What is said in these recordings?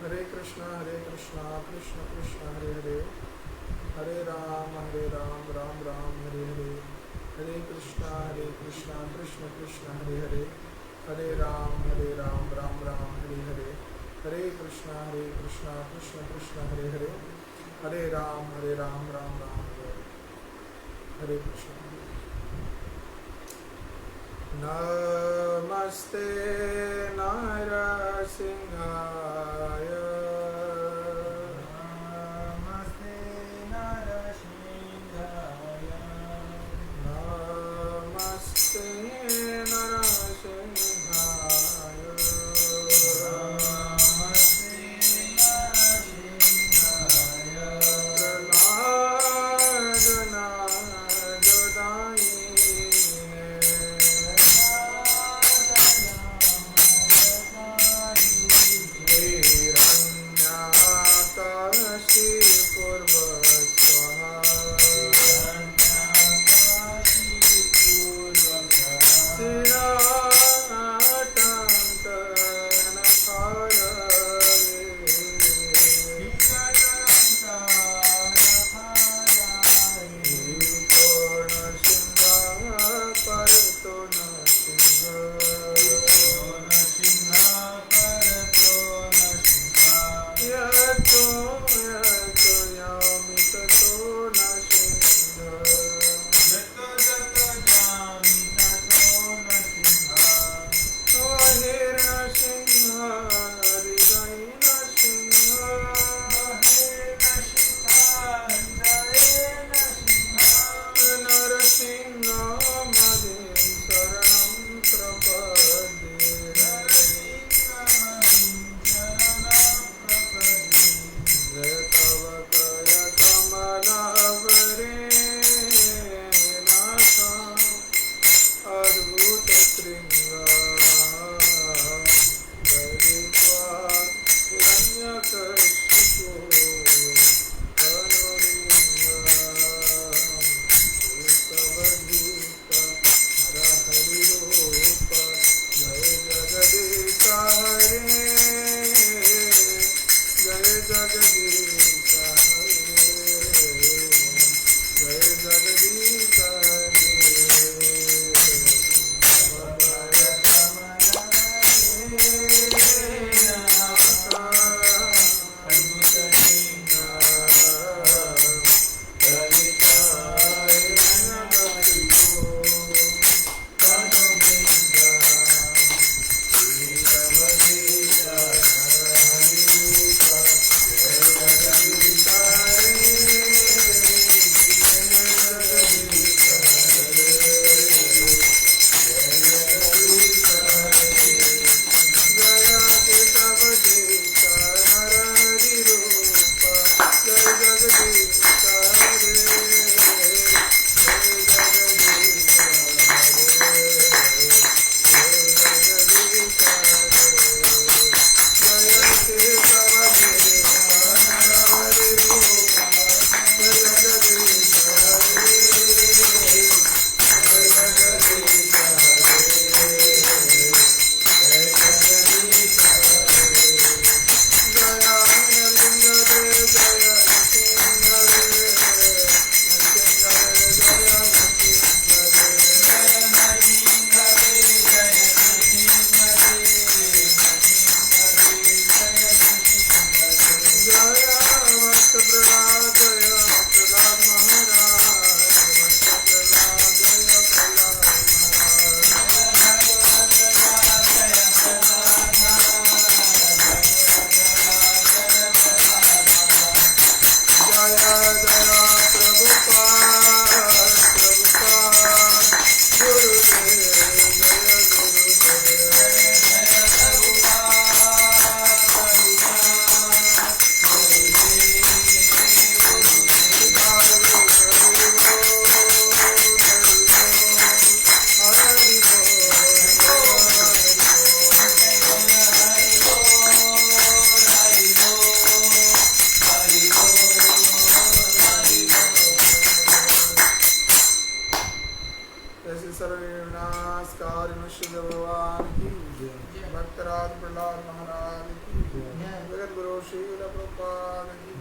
हरे कृष्णा कृष्ण कृष्ण हरे हरे, हरे राम राम राम हरे हरे, हरे कृष्णा कृष्ण कृष्ण हरे हरे, हरे राम राम राम हरे हरे, हरे कृष्णा कृष्ण कृष्ण हरे हरे, हरे राम राम राम हरे हरे, हरे कृष्ण। नमस्ते नरसिंहाय, नमस्ते नरसिंहाय, नमस्ते नरसिंहाय, नमस्ते नरसिंहाय, प्रह्लाद नारदायिने, प्रह्लाद नारदायिने,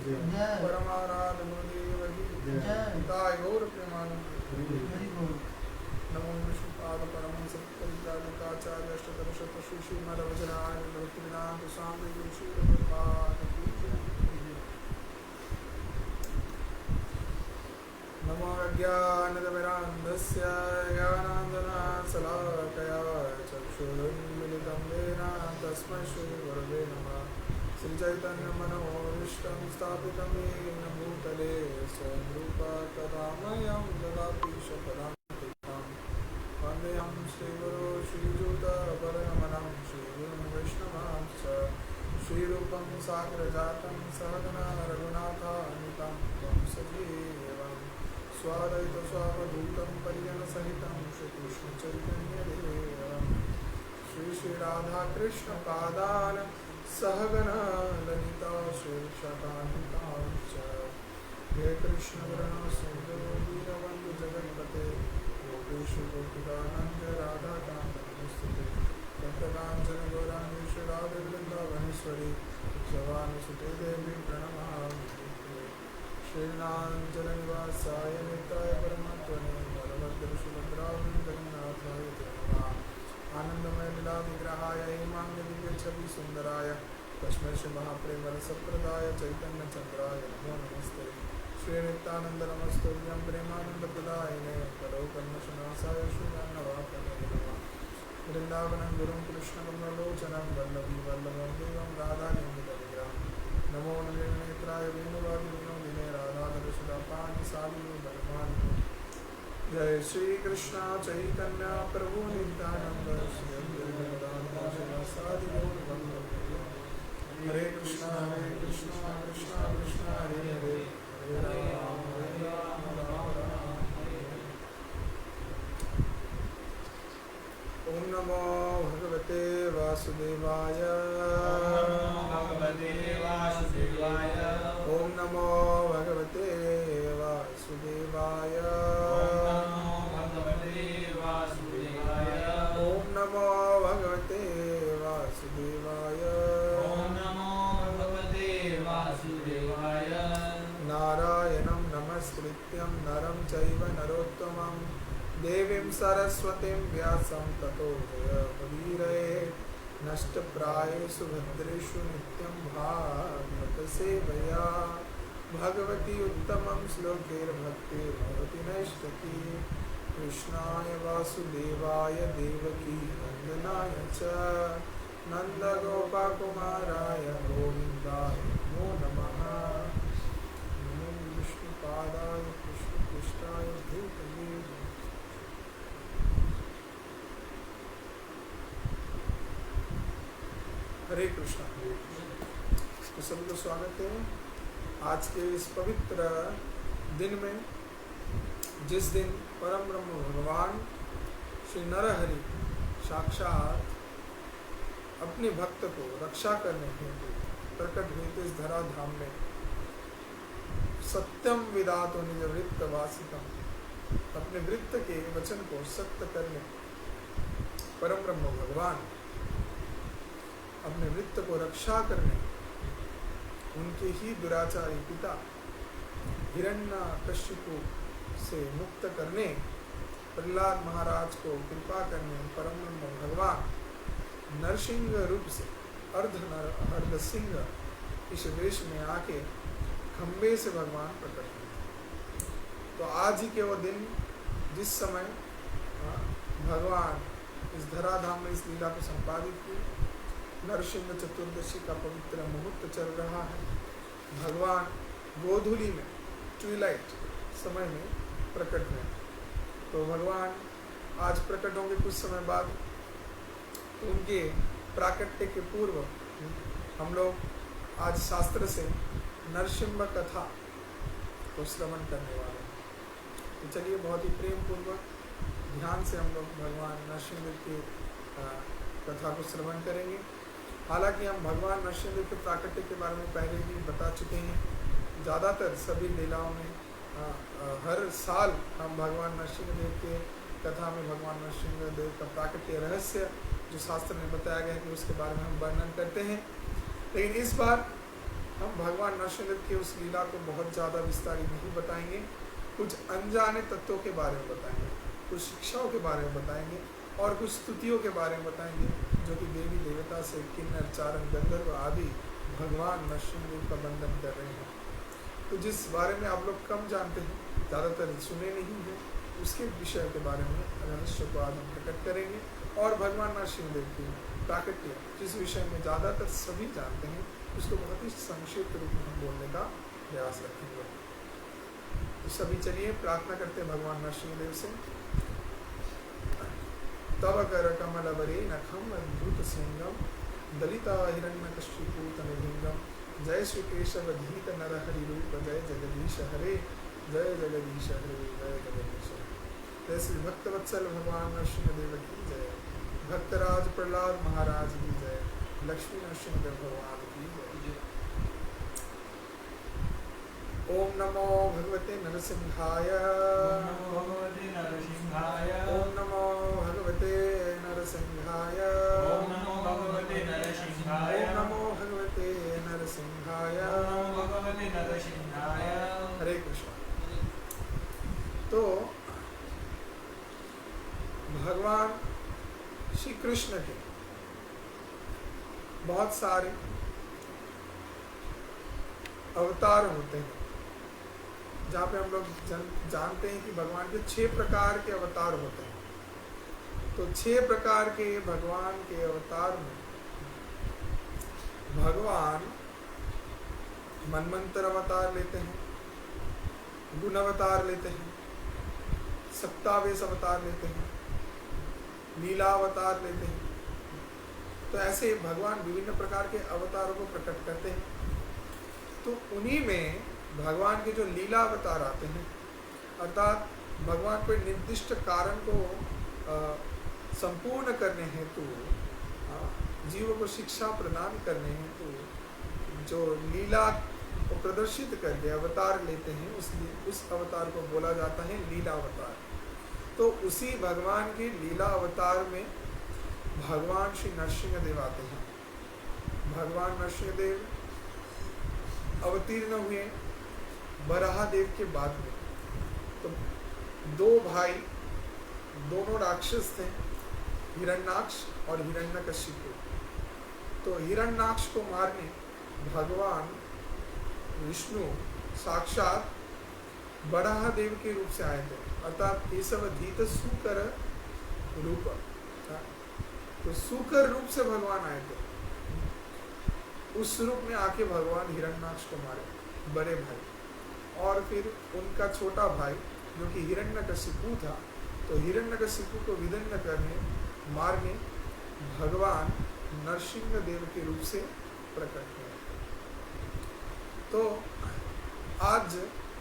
जय परमाराध गुरुदेव की जय पिताय गौर प्रेमानंद हरि बोल नमो विष्णुपाद परम सत्परित्राजकाचार्य अष्टोत्तर शत श्री श्रीमद्वज्राय भक्तिवेदांत स्वामी गुरु श्री प्रभुपाद की जय। नमो अज्ञानतिमिरान्धस्य ज्ञानाञ्जनशलाकया चक्षुरुन्मिलितं येन तस्मै श्रीगुरवे नमः। श्रीचैतन्यमनोभीष्टं स्थापितं येन भूतले स्वयं रूपा कदा मह्यं ददाति स्वपदान्तिकं। वन्देऽहं श्रीगुरो श्रीयुतपरमनं श्रीगुरुं वैष्णवांश्च श्रीरूपं साग्रजातं सहगना रघुनाथान्वितं तं सजीवम् स्वादयितस्वावधूतं परिजनसहितं श्रीकृष्णचैतन्यदेवं श्रीराधाकृष्णपादान् सहगना ललिता श्रीशतान्वितांश्च हे कृष्णगुरुनाथ वीरबन्धु जगत्पते गोपेश गोपिकानन्द राधाकान्तनमस्तुते भक्तकाञ्चन गौराङ्गेश राधेवृन्दावनेश्वरी भवानुसुते देवी प्रणमामि। श्रीनाञ्जननिवासाय नित्याय परमात्मने बलभद्रसुभद्रावृन्दनाथाय ते नमः। आनन्दमय लीला विग्रहाय हेमाङ्गदिव्यछविसुन्दराय तस्मै श्री महाप्रेमरसप्रदाय चैतन्यचन्द्राय नमो नमस्ते। श्रीनित्यानन्दनमस्तुभ्यं प्रेमानन्दप्रदायिने कलौकल्मषनाशाय श्रीरङ्गवासने नमः। वृन्दावनं गुरुं कृष्णकमलोचनं वल्लभी वल्लभं देवं राधाकेन्द्रविग्रहं नमो नलिनेत्राय वेणुवादिने राधाधरसुदापानि साधु बलवान्। जय श्री कृष्ण चैतन्य प्रभु नित्यानंद श्री अद्वैत शिवासादि गौर भक्त। हरे कृष्ण कृष्ण कृष्ण हरे हरे हरे राम राम राम। ओम नमो भगवते वासुदेवाय भगवते वासुदेवाय ओम नमो भगवते वासुदेवाय भगवते वासुदेवाय ओम नमो भगवते वासुदेवाय ओम नमो भगवते वासुदेवाय नारायणं नमस्कृत्यं नरं चैव नरोत्तमं देवीं सरस्वतीं व्यासं ततो जयमुदीरये। नष्टप्रायेषु भद्रेषु नित्यं भागवतसेवया भगवती उत्तमं श्लोकैर्भक्तिर्भवति नैष्ठकी। कृष्णाय वासुदेवाय देवकी नन्दनाय च नन्दगोपकुमाराय गोविन्दाय नमो नमः। नमो विष्णुपादाय कृष्णपृष्ठाय भूतले हरे कृष्ण। तो सभी को स्वागत है आज के इस पवित्र दिन में, जिस दिन परम ब्रह्म भगवान श्री नरहरि साक्षात अपने भक्त को रक्षा करने हेतु प्रकट हुए थे इस धराधाम में। सत्यम विदातो निज वृत्त वासितम, अपने वृत्त के वचन को सत्य करने परम ब्रह्म भगवान अपने वृत्त को रक्षा करने उनके ही दुराचारी पिता हिरण्यकशिपु से मुक्त करने प्रहलाद महाराज को कृपा करने परम ब्रह्म भगवान नरसिंह रूप से अर्ध नर अर्ध सिंह इस वेश में आके खंबे से भगवान प्रकट हुए। तो आज ही के वो दिन जिस समय भगवान इस धराधाम में इस लीला को संपादित की, नरसिंह चतुर्दशी का पवित्र मुहूर्त चल रहा है। भगवान गोधूली में ट्विलाइट समय में प्रकट हुए। तो भगवान आज प्रकट होंगे कुछ समय बाद। तो उनके प्राकट्य के पूर्व हम लोग आज शास्त्र से नरसिंह कथा को श्रवण करने वाले हैं। तो चलिए बहुत ही प्रेम पूर्वक ध्यान से हम लोग भगवान नरसिंह की कथा को श्रवण करेंगे। हालांकि हम भगवान नरसिंह के प्राकट्य के बारे में पहले भी बता चुके हैं। ज़्यादातर सभी लीलाओं में हर साल हम भगवान नरसिंह देव के कथा में भगवान नरसिंह देव का प्राकट्य रहस्य जो शास्त्र में बताया गया है कि उसके बारे में हम वर्णन करते हैं। लेकिन इस बार हम भगवान नरसिंहदेव की उस लीला को बहुत ज़्यादा विस्तारित नहीं बताएंगे, कुछ अनजाने तत्वों के बारे में बताएंगे, कुछ शिक्षाओं के बारे में बताएंगे और कुछ स्तुतियों के बारे में बताएंगे जो कि देवी देवता से किन्नर चारण गंधर्व आदि भगवान नरसिंहदेव का वंदन कर रहे हैं। तो जिस बारे में आप लोग कम जानते हैं, ज़्यादातर सुने नहीं हैं, उसके विषय के बारे में रहस्य को आज हम प्रकट करेंगे और भगवान नरसिंहदेव की प्राकट्य जिस विषय में ज़्यादातर सभी जानते हैं उसको बहुत ही संक्षिप्त रूप में हम बोलने का प्रयास रखेंगे। तो सभी चलिए प्रार्थना करते हैं भगवान नरसिंहदेव से। तव कर कमलवरे नखम अद्भुत सिंगम दलिता हिरण्यकशिपु तनलिंगम जय श्री केशव धीत नर हरि रूप जय जगदीश हरे जय जगदीश हरे जय जगदीश हरे। जय श्री भक्तवत्सल भगवान नरसिंहदेव की जय, भक्तराज प्रहलाद महाराज की जय, लक्ष्मी नरसिंहदेव भगवान की जय। ओम नमो भगवते नरसिंहाय, ओम नमो भगवते नरसिंहाय, ओम नमो भगवते नरसिंहाय, ओम नमो ओम नमो भगवते नरसिंहाय, ओम नमो भगवते नरसिंहाय। हरे कृष्ण। तो भगवान श्री कृष्ण के बहुत सारे अवतार होते हैं, जहाँ पे हम लोग जानते हैं कि भगवान के 6 प्रकार के अवतार होते हैं। तो 6 प्रकार के भगवान के अवतार में भगवान मनमंत्र अवतार लेते हैं, गुण अवतार लेते हैं, सप्तावेश अवतार लेते हैं, लीला अवतार लेते हैं। तो ऐसे भगवान विभिन्न प्रकार के अवतारों को प्रकट करते हैं। तो उन्हीं में भगवान के जो लीला अवतार आते हैं, अर्थात भगवान कोई निर्दिष्ट कारण को संपूर्ण करने हेतु, जीवों को शिक्षा प्रदान करने हेतु जो लीला को प्रदर्शित करके अवतार लेते हैं, उस अवतार को बोला जाता है लीला अवतार। तो उसी भगवान के लीला अवतार में भगवान श्री नरसिंहदेव आते हैं। भगवान नरसिंहदेव अवतीर्ण हुए बराहदेव के बाद में। तो 2 भाई, दोनों राक्षस थे, हिरण्याक्ष और हिरण्यकशिपु। तो हिरण्याक्ष को मारने भगवान विष्णु साक्षात बराहदेव के रूप से आए थे, अर्थात केशव धीत सुकर रूप। तो सुकर रूप से भगवान आए थे। उस रूप में आके भगवान हिरण्याक्ष को मारे, बड़े भाई। और फिर उनका छोटा भाई जो कि हिरण्यकशिपु था, तो हिरण्यकशिपु को विदन्न करने, मारने भगवान नरसिंह देव के रूप से प्रकट हुए। तो आज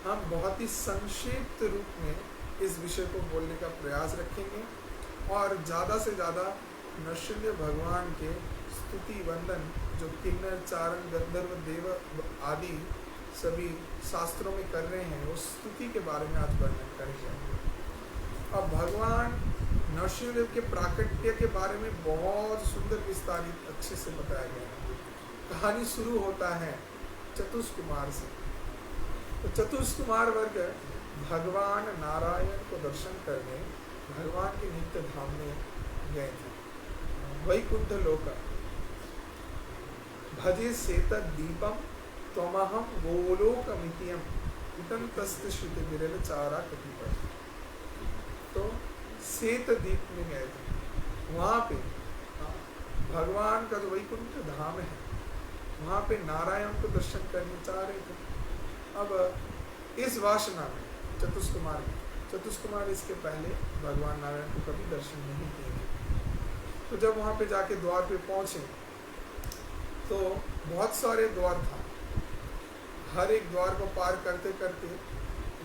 हम बहुत ही संक्षिप्त रूप में इस विषय को बोलने का प्रयास रखेंगे और ज़्यादा से ज़्यादा नरसिंह भगवान के स्तुति वंदन जो किन्नर चारण गंधर्व देव आदि सभी शास्त्रों में कर रहे हैं, उस स्तुति के बारे में आज वर्णन करेंगे। अब भगवान नरसिंह देव के प्राकट्य के बारे में बहुत सुंदर विस्तारित अच्छे से बताया गया है। कहानी शुरू होता है चतुष्कुमार से। तो चतुष्कुमार वर्ग भगवान नारायण को दर्शन करने भगवान के नित्य धाम में गए थे। वैकुंठ लोक भजे सेतद दीपम त्वमहम गोलोकमितियम इतन तस्त श्रुति विरल चारा कतिपय। तो सेत दीप में गए थे। वहाँ पे भगवान का जो वैकुंठ धाम है, वहाँ पे नारायण को दर्शन करने चाह रहे थे। अब इस वासना में चतुष्कुमार इसके पहले भगवान नारायण को कभी दर्शन नहीं किए। तो जब वहाँ पे जाके द्वार पे पहुँचे तो बहुत सारे द्वार था। हर एक द्वार को पार करते करते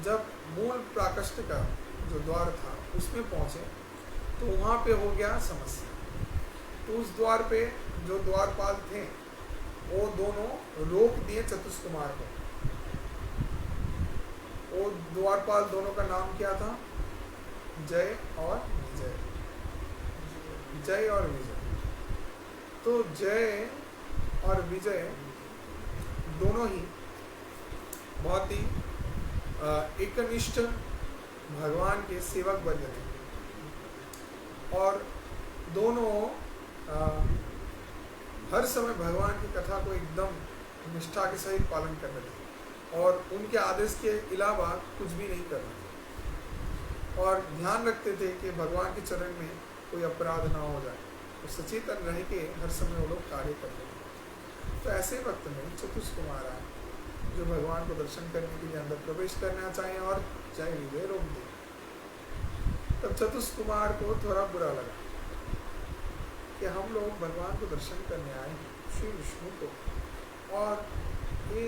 जब मूल प्राकष्ट का जो द्वार था उसमें पहुँचे तो वहाँ पे हो गया समस्या। तो उस द्वार पे जो द्वारपाल थे वो दोनों रोक दिए चतुष्कुमार को। वो द्वारपाल दोनों का नाम क्या था? जय और विजय। जय और विजय। तो जय और विजय दोनों ही बहुत ही एकनिष्ठ भगवान के सेवक बन गए और दोनों हर समय भगवान की कथा को एकदम निष्ठा के सहित पालन कर रहे थे और उनके आदेश के अलावा कुछ भी नहीं कर रहे थे और ध्यान रखते थे कि भगवान के चरण में कोई अपराध ना हो जाए, तो सचेतन रह के हर समय वो लोग कार्य करते थे। तो ऐसे वक्त में चतुष्कुमार आए जो भगवान को दर्शन करने के लिए अंदर प्रवेश करना चाहें और जय विजय रोक दे। तब चतुष्कुमार को थोड़ा बुरा लगा कि हम लोग भगवान को दर्शन करने आए श्री विष्णु को, और ये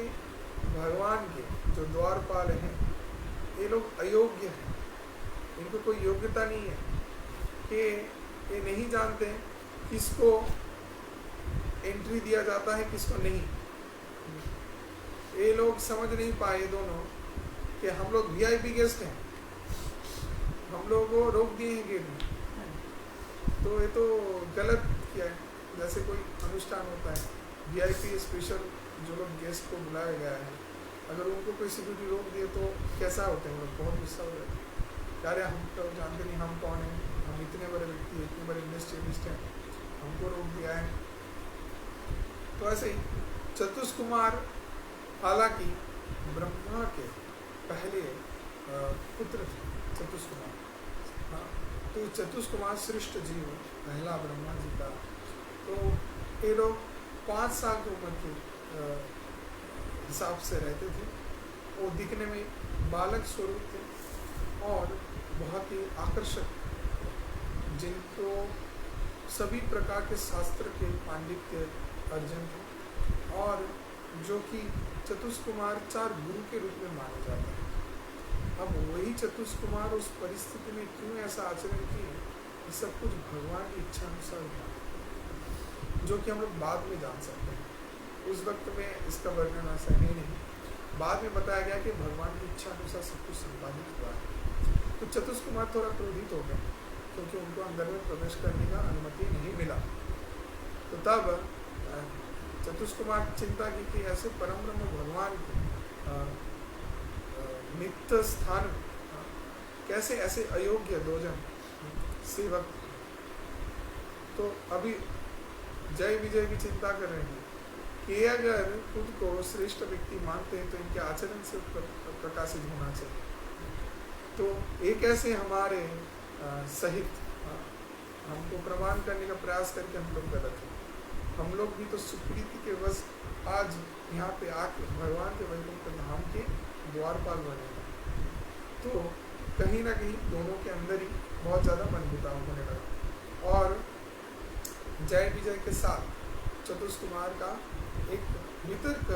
भगवान के जो द्वारपाल हैं ये लोग अयोग्य हैं, इनको कोई योग्यता नहीं है कि ये नहीं जानते किसको एंट्री दिया जाता है किसको नहीं। ये लोग समझ नहीं पाए दोनों कि हम लोग वीआईपी गेस्ट हैं, हम लोगों को रोक दिए हैं गेट में, तो ये तो गलत किया है। जैसे कोई अनुष्ठान होता है वीआईपी स्पेशल जो लोग गेस्ट को बुलाया गया है, अगर उनको कोई सिक्योरिटी रोक दिए तो कैसा होते हैं, लोग बहुत गुस्सा हो जाते हैं, अरे हम तो जानते नहीं हम कौन हैं, हम इतने बड़े व्यक्ति इतने बड़े इंडस्ट्रियलिस्ट हैं, हमको रोक दिया है। तो ऐसे ही चतुष्कुमार हालांकि ब्रह्मा के पहले पुत्र थे चतुष्कुमार, हाँ, तो चतुष्कुमार श्रेष्ठ जीव पहला ब्रह्मा जी का। तो ये लोग 5 साल की उम्र के हिसाब से रहते थे, वो दिखने में बालक स्वरूप थे और बहुत ही आकर्षक, जिनको सभी प्रकार के शास्त्र के पांडित्य अर्जन थे और जो कि चतुष्कुमार 4 गुरु के रूप में माने जाते हैं। अब वही चतुष्कुमार उस परिस्थिति में क्यों ऐसा आचरण किए, ये सब कुछ भगवान की इच्छा अनुसार हुआ, जो कि हम लोग बाद में जान सकते हैं। उस वक्त में इसका वर्णन ऐसा है नहीं, बाद में बताया गया कि भगवान की इच्छा अनुसार सब कुछ संपादित हुआ है। तो चतुष्कुमार थोड़ा क्रोधित हो गए क्योंकि उनको अंदर में प्रवेश करने का अनुमति नहीं मिला। तो तब चतुष्कुमार चिंता की कि ऐसे परम ब्रह्म भगवान के नित्य स्थान कैसे ऐसे अयोग्य 2 जन सेवक। तो अभी जय विजय की चिंता कर रहे हैं कि अगर खुद को श्रेष्ठ व्यक्ति मानते हैं तो इनके आचरण से प्रकाशित होना चाहिए। तो एक ऐसे हमारे सहित हमको प्रमाण करने का प्रयास करके हम लोग गलत हैं। हम लोग भी तो सुप्रीति के वश आज यहाँ पे आके भगवान के वैकुंठ धाम के द्वारपाल बने हैं। तो कहीं ना कहीं दोनों के अंदर ही बहुत ज़्यादा मनमुटाव होने लगा और जय विजय के साथ चतुष्कुमार का एक वितर्क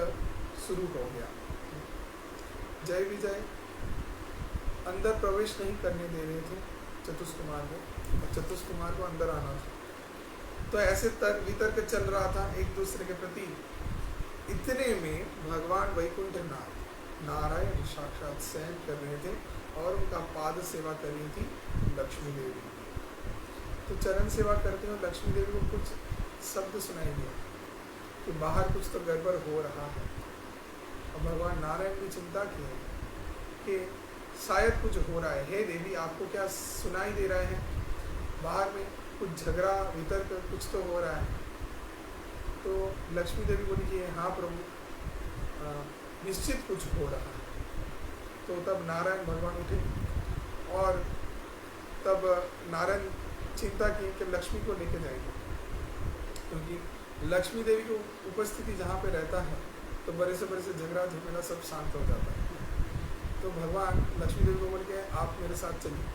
शुरू हो गया। जय विजय अंदर प्रवेश नहीं करने दे रहे थे चतुष्कुमार को, और चतुष्कुमार को अंदर आना था। तो ऐसे वितर्क चल रहा था एक दूसरे के प्रति। इतने में भगवान वैकुंठनाथ नारायण साक्षात शयन कर रहे थे और उनका पाद सेवा कर रही थी लक्ष्मी देवी। तो चरण सेवा करते हुए लक्ष्मी देवी को कुछ शब्द सुनाई दिया कि बाहर कुछ तो गड़बड़ हो रहा है। और भगवान नारायण की चिंता की है कि शायद कुछ हो रहा है, हे देवी आपको क्या सुनाई दे रहा है, बाहर में कुछ झगड़ा वितर्क कुछ तो हो रहा है। तो लक्ष्मी देवी बोली कि हाँ प्रभु निश्चित कुछ हो रहा है। तो तब नारायण भगवान उठे और तब नारायण चिंता की कि लक्ष्मी को लेके जाएंगे, क्योंकि लक्ष्मी देवी की उपस्थिति जहाँ पे रहता है तो बड़े से झगड़ा झमेला सब शांत हो जाता है। तो भगवान लक्ष्मी देवी को बोल के आप मेरे साथ चलिए।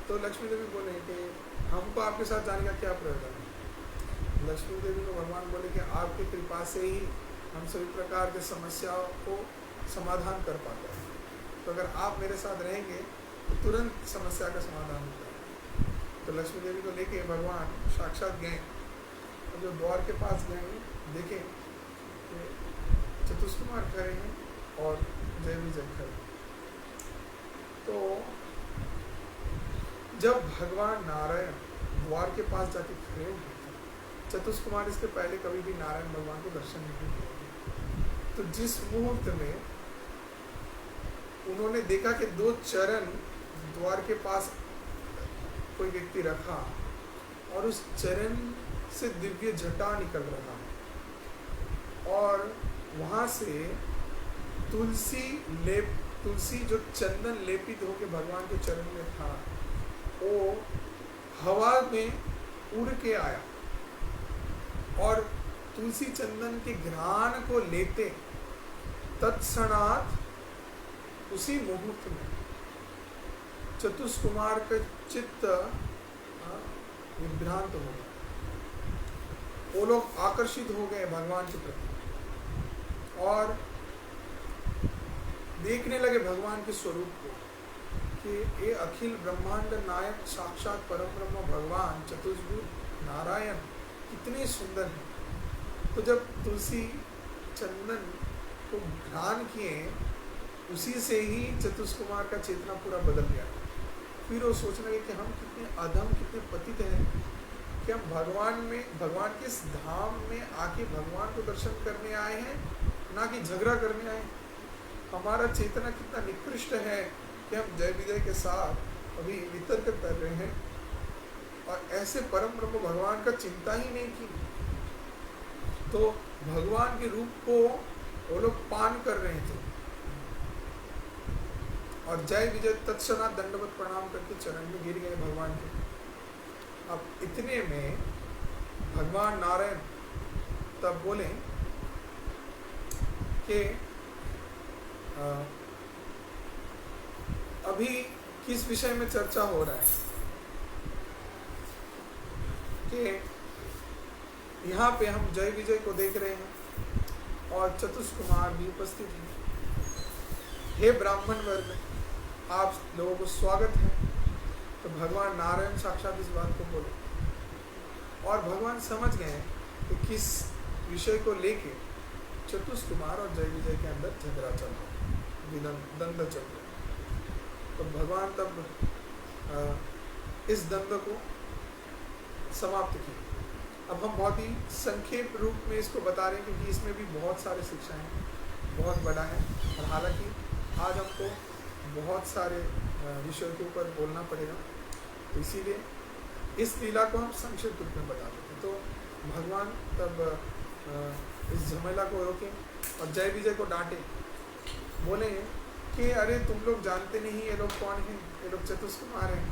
तो लक्ष्मी देवी बोले कि हमको आपके साथ जाने का क्या प्रयोजन है। लक्ष्मी देवी को भगवान बोले कि आपकी कृपा से ही हम सभी प्रकार के समस्याओं को समाधान कर पाते हैं, तो अगर आप मेरे साथ रहेंगे तो तुरंत समस्या का समाधान होता है। तो लक्ष्मी देवी को लेके भगवान साक्षात गए और जो द्वार के पास गए देखे चतुष्कुमार खड़े हैं और जय विजय खड़े। तो जब भगवान नारायण द्वार के पास जाके खड़े हुए थे, चतुष्कुमार इसके पहले कभी भी नारायण भगवान को दर्शन नहीं किए थे। तो जिस मुहूर्त में उन्होंने देखा कि 2 चरण द्वार के पास कोई व्यक्ति रखा और उस चरण से दिव्य जटा निकल रहा है और वहाँ से तुलसी जो चंदन लेपित होकर भगवान के चरण में था वो हवा में उड़ के आया और तुलसी चंदन के घ्राण को लेते तत्क्षणात उसी मुहूर्त में चतुष्कुमार का चित्त विभ्रांत हो गया। वो लोग आकर्षित हो गए भगवान के प्रति और देखने लगे भगवान के स्वरूप को कि ये अखिल ब्रह्मांड नायक साक्षात परम ब्रह्म भगवान चतुर्भुज नारायण कितने सुंदर हैं। तो जब तुलसी चंदन को घ्राण किए उसी से ही चतुष्कुमार का चेतना पूरा बदल गया। फिर वो सोचने लगे कि हम कितने अधम कितने पतित हैं कि हम भगवान के इस धाम में आके भगवान को दर्शन करने आए हैं ना कि झगड़ा करने आए। हमारा चेतना कितना निकृष्ट है कि हम जय विजय के साथ अभी वितर्क कर रहे हैं और ऐसे परम ब्रह्म भगवान का चिंता ही नहीं की। तो भगवान के रूप को वो लोग पान कर रहे थे और जय विजय तत्क्षणात दंडवत प्रणाम करके चरण में गिर गए भगवान के। अब इतने में भगवान नारायण तब बोले कि अभी किस विषय में चर्चा हो रहा है कि यहाँ पे हम जय विजय को देख रहे हैं और चतुष्कुमार भी उपस्थित हैं। हे ब्राह्मण वर्ग, आप लोगों को स्वागत है। तो भगवान नारायण साक्षात इस बात को बोले और भगवान समझ गए कि किस विषय को लेके चतुष्कुमार और जय विजय के अंदर झगड़ा चल रहा, द्वंद्व चल रहा। तो भगवान तब इस द्वंद्व को समाप्त किए। अब हम बहुत ही संक्षेप रूप में इसको बता रहे हैं क्योंकि इसमें भी बहुत सारे शिक्षाएं बहुत बड़ा है और हालांकि आज हमको बहुत सारे विषयों के ऊपर बोलना पड़ेगा, तो इसीलिए इस लीला को हम संक्षिप्त रूप में बता देते। तो भगवान तब इस झमेला को रोके और जय विजय को डांटे, बोले कि अरे तुम लोग जानते नहीं ये लोग कौन हैं, ये लोग चतुष्कुमार हैं,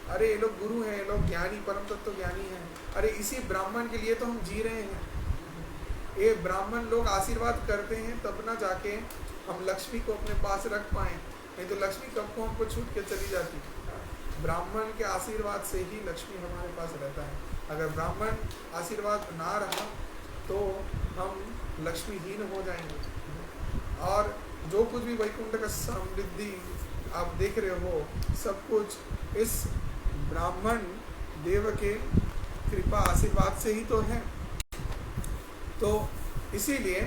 अरे ये लोग गुरु हैं, ये लोग ज्ञानी परम तत्व ज्ञानी हैं, अरे इसी ब्राह्मण के लिए तो हम जी रहे हैं। ये ब्राह्मण लोग आशीर्वाद करते हैं तब ना जाके हम लक्ष्मी को अपने पास रख पाएँ, नहीं तो लक्ष्मी कब को हमको छूट के चली जाती। ब्राह्मण के आशीर्वाद से ही लक्ष्मी हमारे पास रहता है। अगर ब्राह्मण आशीर्वाद ना रहा तो हम लक्ष्मीहीन हो जाएंगे और जो कुछ भी वैकुंठ का समृद्धि आप देख रहे हो सब कुछ इस ब्राह्मण देव के कृपा आशीर्वाद से ही तो है। तो इसीलिए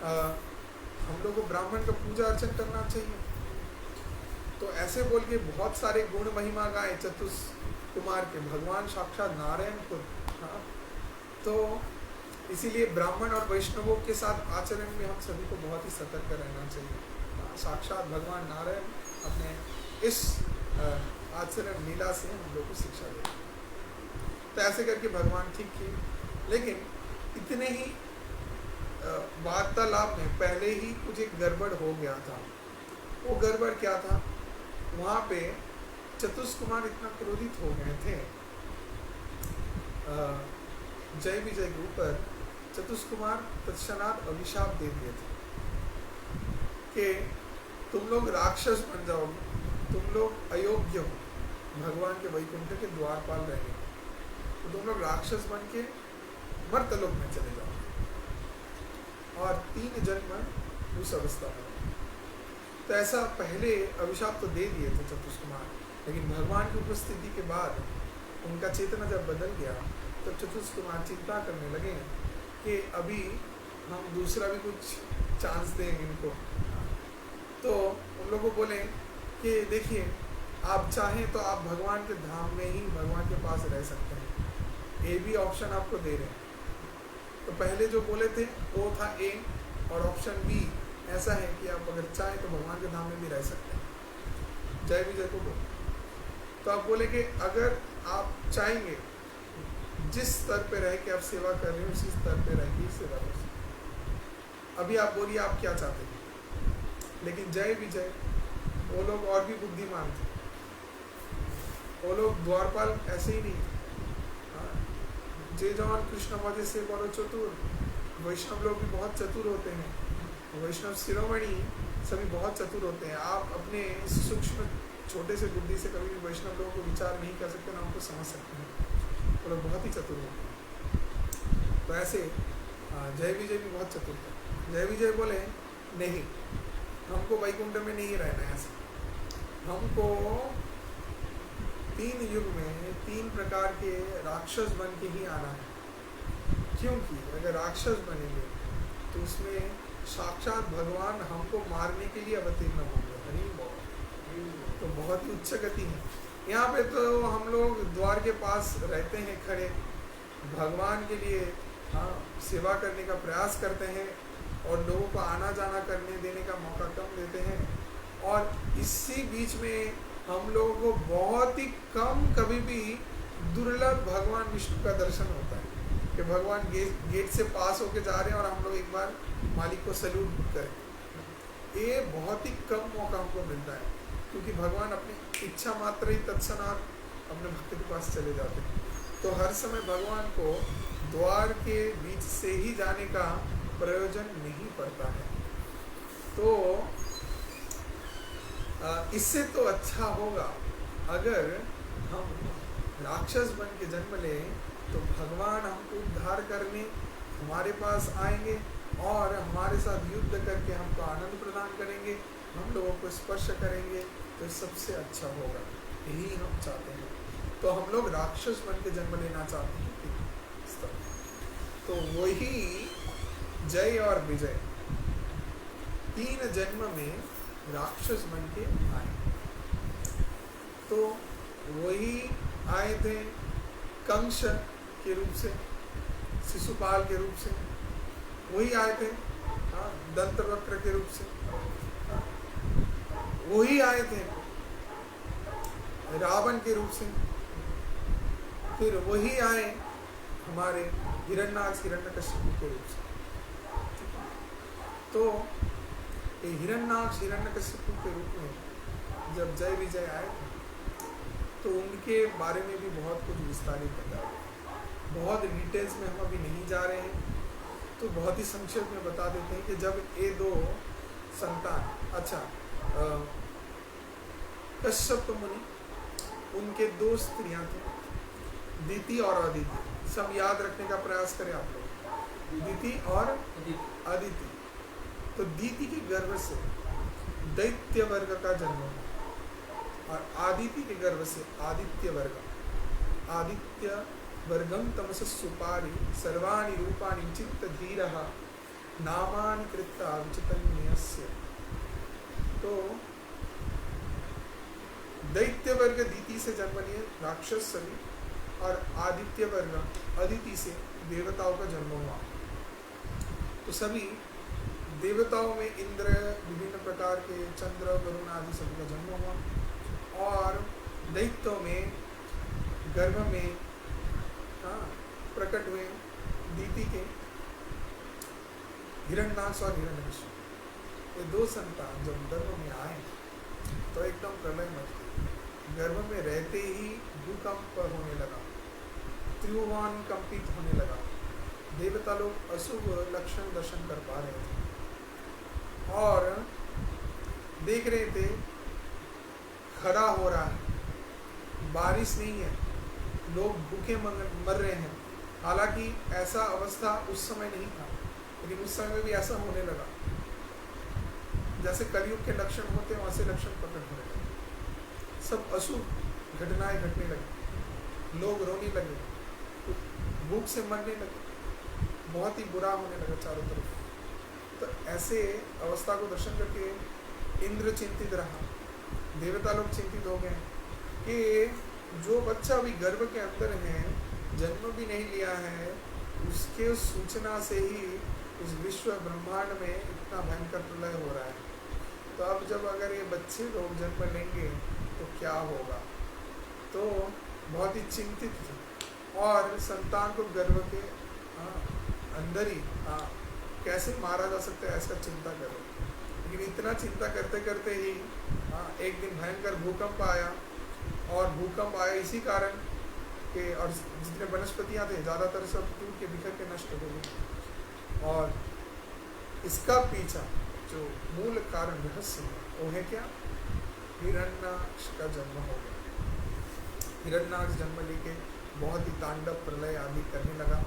हम लोग को ब्राह्मण का पूजा अर्चन करना चाहिए। तो ऐसे बोल के बहुत सारे गुण महिमा गाए चतुष्कुमार के, भगवान साक्षात नारायण खुद। हाँ, तो इसीलिए ब्राह्मण और वैष्णवों के साथ आचरण में हम सभी को बहुत ही सतर्क रहना चाहिए। साक्षात भगवान नारायण अपने इस आचरण लीला से हम लोग को शिक्षा देते। तो ऐसे करके भगवान ठीक किए, लेकिन इतने ही वार्तालाप में पहले ही कुछ एक गड़बड़ हो गया था। वो गड़बड़ क्या था, वहाँ पे चतुष्कुमार इतना क्रोधित हो गए थे जय विजय के ऊपर। चतुष्कुमार तत्क्षणात अभिशाप दे दिए थे कि तुम लोग राक्षस बन जाओगे, तुम लोग अयोग्य हो भगवान के वैकुंठ के द्वारपाल रहने, तो तुम लोग राक्षस बन के मर्तलोक में चले जाओ और 3 जन्म उस अवस्था में। तो ऐसा पहले अभिशाप तो दे दिए थे चतुष्कुमार, लेकिन भगवान की उपस्थिति के बाद उनका चेतना जब बदल गया तो चतुष्कुमार चिंता करने लगे कि अभी हम दूसरा भी कुछ चांस देंगे इनको। तो उन लोगों को बोले कि देखिए आप चाहें तो आप भगवान के धाम में ही भगवान के पास रह सकते हैं, ये भी ऑप्शन आपको दे रहे हैं। तो पहले जो बोले थे वो था ए, और ऑप्शन बी ऐसा है कि आप अगर चाहें तो भगवान के धाम में भी रह सकते हैं। जय विजय को बोलो तो आप बोले कि अगर आप चाहेंगे जिस स्तर पे रह के आप सेवा कर रहे हो उसी स्तर पे रह के सेवा कर सकते। अभी आप बोलिए आप क्या चाहते हैं। लेकिन जय विजय वो लोग और भी बुद्धिमान थे, वो लोग द्वारपाल ऐसे ही नहीं थे। जय जवान कृष्ण वजह से बड़ो चतुर, वैष्णव लोग भी बहुत चतुर होते हैं, वैष्णव शिरोमणि सभी बहुत चतुर होते हैं। आप अपने सूक्ष्म छोटे से बुद्धि से कभी भी वैष्णव लोगों को विचार नहीं कर सकते, ना उनको समझ सकते हैं। वो लोग बहुत ही चतुर होते हैं। तो ऐसे जय विजय भी बहुत चतुर थे। जय विजय बोले नहीं, हमको वैकुंठ में नहीं रहना है, ऐसा हमको 3 युग में 3 प्रकार के राक्षस बन के ही आना है। क्योंकि अगर राक्षस बनेंगे तो उसमें साक्षात भगवान हमको मारने के लिए अवतीर्ण होंगे। तो बहुत ही उच्च गति है। यहाँ पे तो हम लोग द्वार के पास रहते हैं खड़े, भगवान के लिए सेवा करने का प्रयास करते हैं और लोगों को आना जाना करने देने का मौका कम देते हैं। और इसी बीच में हम लोगों को बहुत ही कम कभी भी दुर्लभ भगवान विष्णु का दर्शन होता है कि भगवान गेट से पास होके जा रहे हैं और हम लोग एक बार मालिक को सैल्यूट करें। ये बहुत ही कम मौका हमको मिलता है, क्योंकि भगवान अपनी इच्छा मात्र ही तत्क्षणात अपने भक्त के पास चले जाते हैं। तो हर समय भगवान को द्वार के बीच से ही जाने का प्रयोजन नहीं पड़ता है। तो इससे तो अच्छा होगा अगर हम राक्षस बन के जन्म लें तो भगवान हमको उद्धार करने हमारे पास आएंगे और हमारे साथ युद्ध करके हमको आनंद प्रदान करेंगे, हम लोगों को स्पर्श करेंगे, तो सबसे अच्छा होगा। यही हम चाहते हैं। तो हम लोग राक्षस बन के जन्म लेना चाहते हैं। तो वही जय और विजय 3 जन्म में राक्षस बन के आए। तो वही आए थे कंस के रूप से, शिशुपाल के रूप से, वही आए थे दंतवक्र के रूप से, वही आए थे रावण के रूप से, फिर वही आए हमारे हिरण्याक्ष हिरण्यकशिपु के रूप से। तो ये हिरण्याक्ष हिरण्यकशिपु के रूप में जब जय विजय आए थे तो उनके बारे में भी बहुत कुछ विस्तारित बता रहे हैं। बहुत डिटेल्स में हम अभी नहीं जा रहे हैं, तो बहुत ही संक्षेप में बता देते हैं कि जब ये 2 संतान, अच्छा कश्यप मुनि, उनके 2 स्त्रियां थी, दीति और अदिति। सब याद रखने का प्रयास करें आप लोग, दीति और अदिति। तो दीति के गर्भ से दैत्य वर्ग का जन्म हुआ और आदिति के गर्भ से आदित्य वर्ग। आदित्य वर्गम तमस सुपारी सर्वाणि रूपाणि चित्त धीरः नामानि कृत्वा विचितन्यस्य। तो दैत्य वर्ग दीति से जन्म लिए राक्षस सभी, और आदित्य वर्ग अदिति से देवताओं का जन्म हुआ। तो सभी देवताओं में इंद्र, विभिन्न प्रकार के चंद्र, वरुण आदि सभी का जन्म हुआ, और दैत्यों में गर्भ में प्रकट हुए दीति के हिरण्याक्ष और हिरण्यकशिपु। ये 2 संतान जब गर्भ में आए तो एकदम प्रलय मच गई। गर्भ में रहते ही भूकंप होने लगा, त्रिभुवन कंपित होने लगा। देवता लोग अशुभ लक्षण दर्शन कर पा रहे थे और देख रहे थे खड़ा हो रहा है, बारिश नहीं है, लोग भूखे मर रहे हैं। हालांकि ऐसा अवस्था उस समय नहीं था, लेकिन उस समय में भी ऐसा होने लगा। जैसे कलयुग के लक्षण होते हैं वैसे लक्षण प्रकट होने लगे। सब अशुभ घटनाएं घटने लगी, लोग रोने लगे, भूख से मरने लगे, बहुत ही बुरा होने लगा चारों तरफ। तो ऐसे अवस्था को दर्शन करके इंद्र चिंतित रहा, देवता लोग चिंतित हो गए कि जो बच्चा अभी गर्भ के अंदर है, जन्म भी नहीं लिया है, उसके सूचना से ही उस विश्व विश्व ब्रह्मांड में इतना भयंकर प्रलय हो रहा है, तो अब जब अगर ये बच्चे लोग जन्म लेंगे तो क्या होगा। तो बहुत ही चिंतित थे और संतान को गर्भ के अंदर ही कैसे मारा जा सकता है ऐसा चिंता करो। लेकिन इतना चिंता करते करते ही एक दिन भयंकर भूकंप आया, और भूकंप आया इसी कारण कि और जितने वनस्पतियाँ थे ज़्यादातर सब टूट के बिखर के नष्ट हो गई। और इसका पीछा जो मूल कारण रहस्य है वो है क्या, हिरण्याक्ष का जन्म हो गया। हिरण्याक्ष जन्म लेके बहुत ही तांडव प्रलय आदि करने लगा,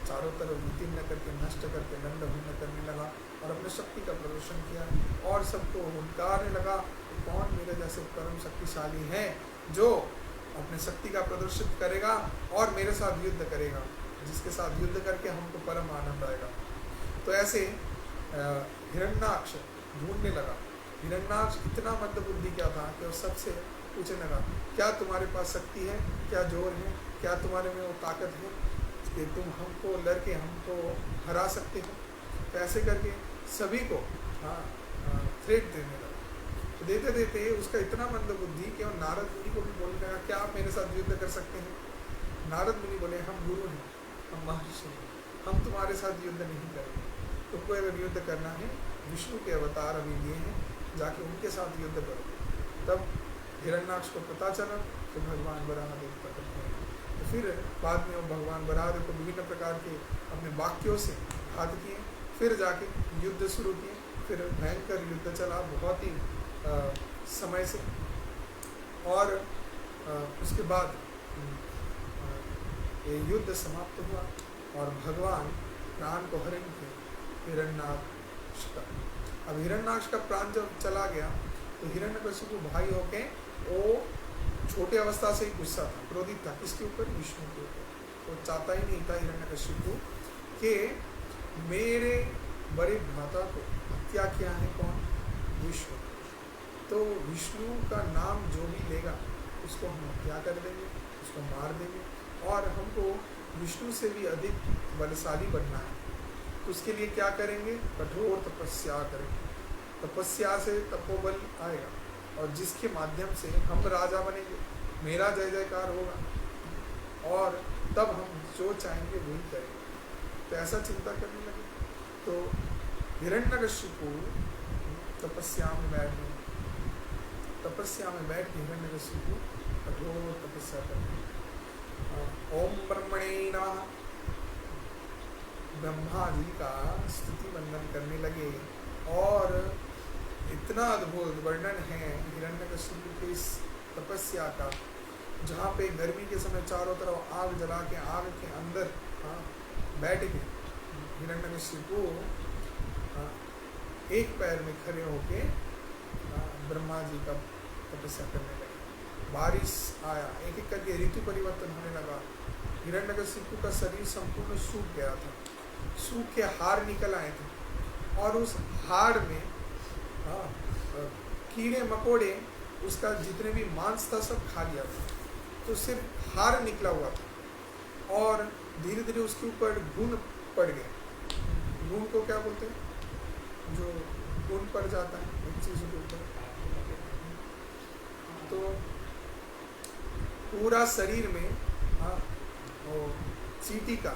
चारों तरफ वितीर्ण करके नष्ट करके दंड भिन्न करने लगा और अपने शक्ति का प्रदर्शन किया और सबको हुंकारने लगा, कौन मेरे जैसे परम शक्तिशाली है जो अपने शक्ति का प्रदर्शित करेगा और मेरे साथ युद्ध करेगा, जिसके साथ युद्ध करके हमको परम आनंद आएगा। तो ऐसे हिरण्याक्ष ढूंढने लगा। हिरण्याक्ष इतना मंदबुद्धि क्या था कि वो सबसे पूछने लगा, क्या तुम्हारे पास शक्ति है, क्या जोर है, क्या तुम्हारे में वो ताकत है कि तुम हमको लड़के हमको हरा सकते हो। तो ऐसे करके सभी को थ्रेट देने लगा। तो देते देते उसका इतना मंदबुद्धि कि वो नारद मुनि को भी बोलने लगा, क्या आप मेरे साथ युद्ध कर सकते हैं। नारद मुनि बोले, हम गुरु हैं, हम महर्षि हैं, हम तुम्हारे साथ युद्ध नहीं करेंगे। तुमको अगर युद्ध करना है विष्णु के अवतार अभी लिए हैं, जाके उनके साथ युद्ध करो। तब हिरण्याक्ष को पता चला कि भगवान वराहदेव प्रकट हुए। तो फिर बाद में वो भगवान वराहदेव को विभिन्न प्रकार के अपने वाक्यों से घात किए, फिर जाके युद्ध शुरू किए। फिर भयंकर युद्ध चला बहुत ही समय से, और उसके बाद ये युद्ध समाप्त हुआ और भगवान प्राण को हरण किए हिरण्याक्ष का। अब हिरण्याक्ष का प्राण जब चला गया तो हिरण्यकशिपु भाई होके वो छोटे अवस्था से ही गुस्सा था, क्रोधित था, किसके ऊपर, विष्णु के ऊपर। वो चाहता ही नहीं था हिरण्यकशिपु कि मेरे बड़े भ्राता को हत्या किया है कौन, विष्णु। तो विष्णु का नाम जो भी लेगा उसको हम हत्या कर देंगे, उसको मार देंगे, और हमको विष्णु से भी अधिक बलशाली बनना है। तो उसके लिए क्या करेंगे, कठोर तपस्या करेंगे। तपस्या से तपोबल आएगा और जिसके माध्यम से हम राजा बनेंगे, मेरा जय जयकार होगा और तब हम जो चाहेंगे वही करेंगे। तो ऐसा चिंता करने लगे। तो हिरण्यकशिपु तपस्या में बैठ गए। तपस्या में बैठ के हिरण्यकशिपु कठोर तपस्या करते। ओम ब्रह्मणे नमः, ब्रह्मा जी का स्तुति वंदन करने लगे। और इतना अद्भुत वर्णन है हिरण्यकशिपु की इस तपस्या का, जहाँ पे गर्मी के समय चारों तरफ आग जला के आग के अंदर बैठ के हिरण्यकशिपु एक पैर में खड़े होके ब्रह्मा जी का तपस्या करने लगे। बारिश आया, एक एक करके ऋतु परिवर्तन होने लगा। हिरण्यकशिपु का शरीर संपूर्ण सूख गया था, सूख के हाड़ निकल आए थे और उस हाड़ में कीड़े मकोड़े उसका जितने भी मांस था सब खा लिया था। तो सिर्फ हाड़ निकला हुआ था और धीरे धीरे उसके ऊपर घुन पड़ गए। घुन को क्या बोलते हैं, जो घुन पड़ जाता है एक चीज़ के ऊपर। तो पूरा शरीर में वो चींटी का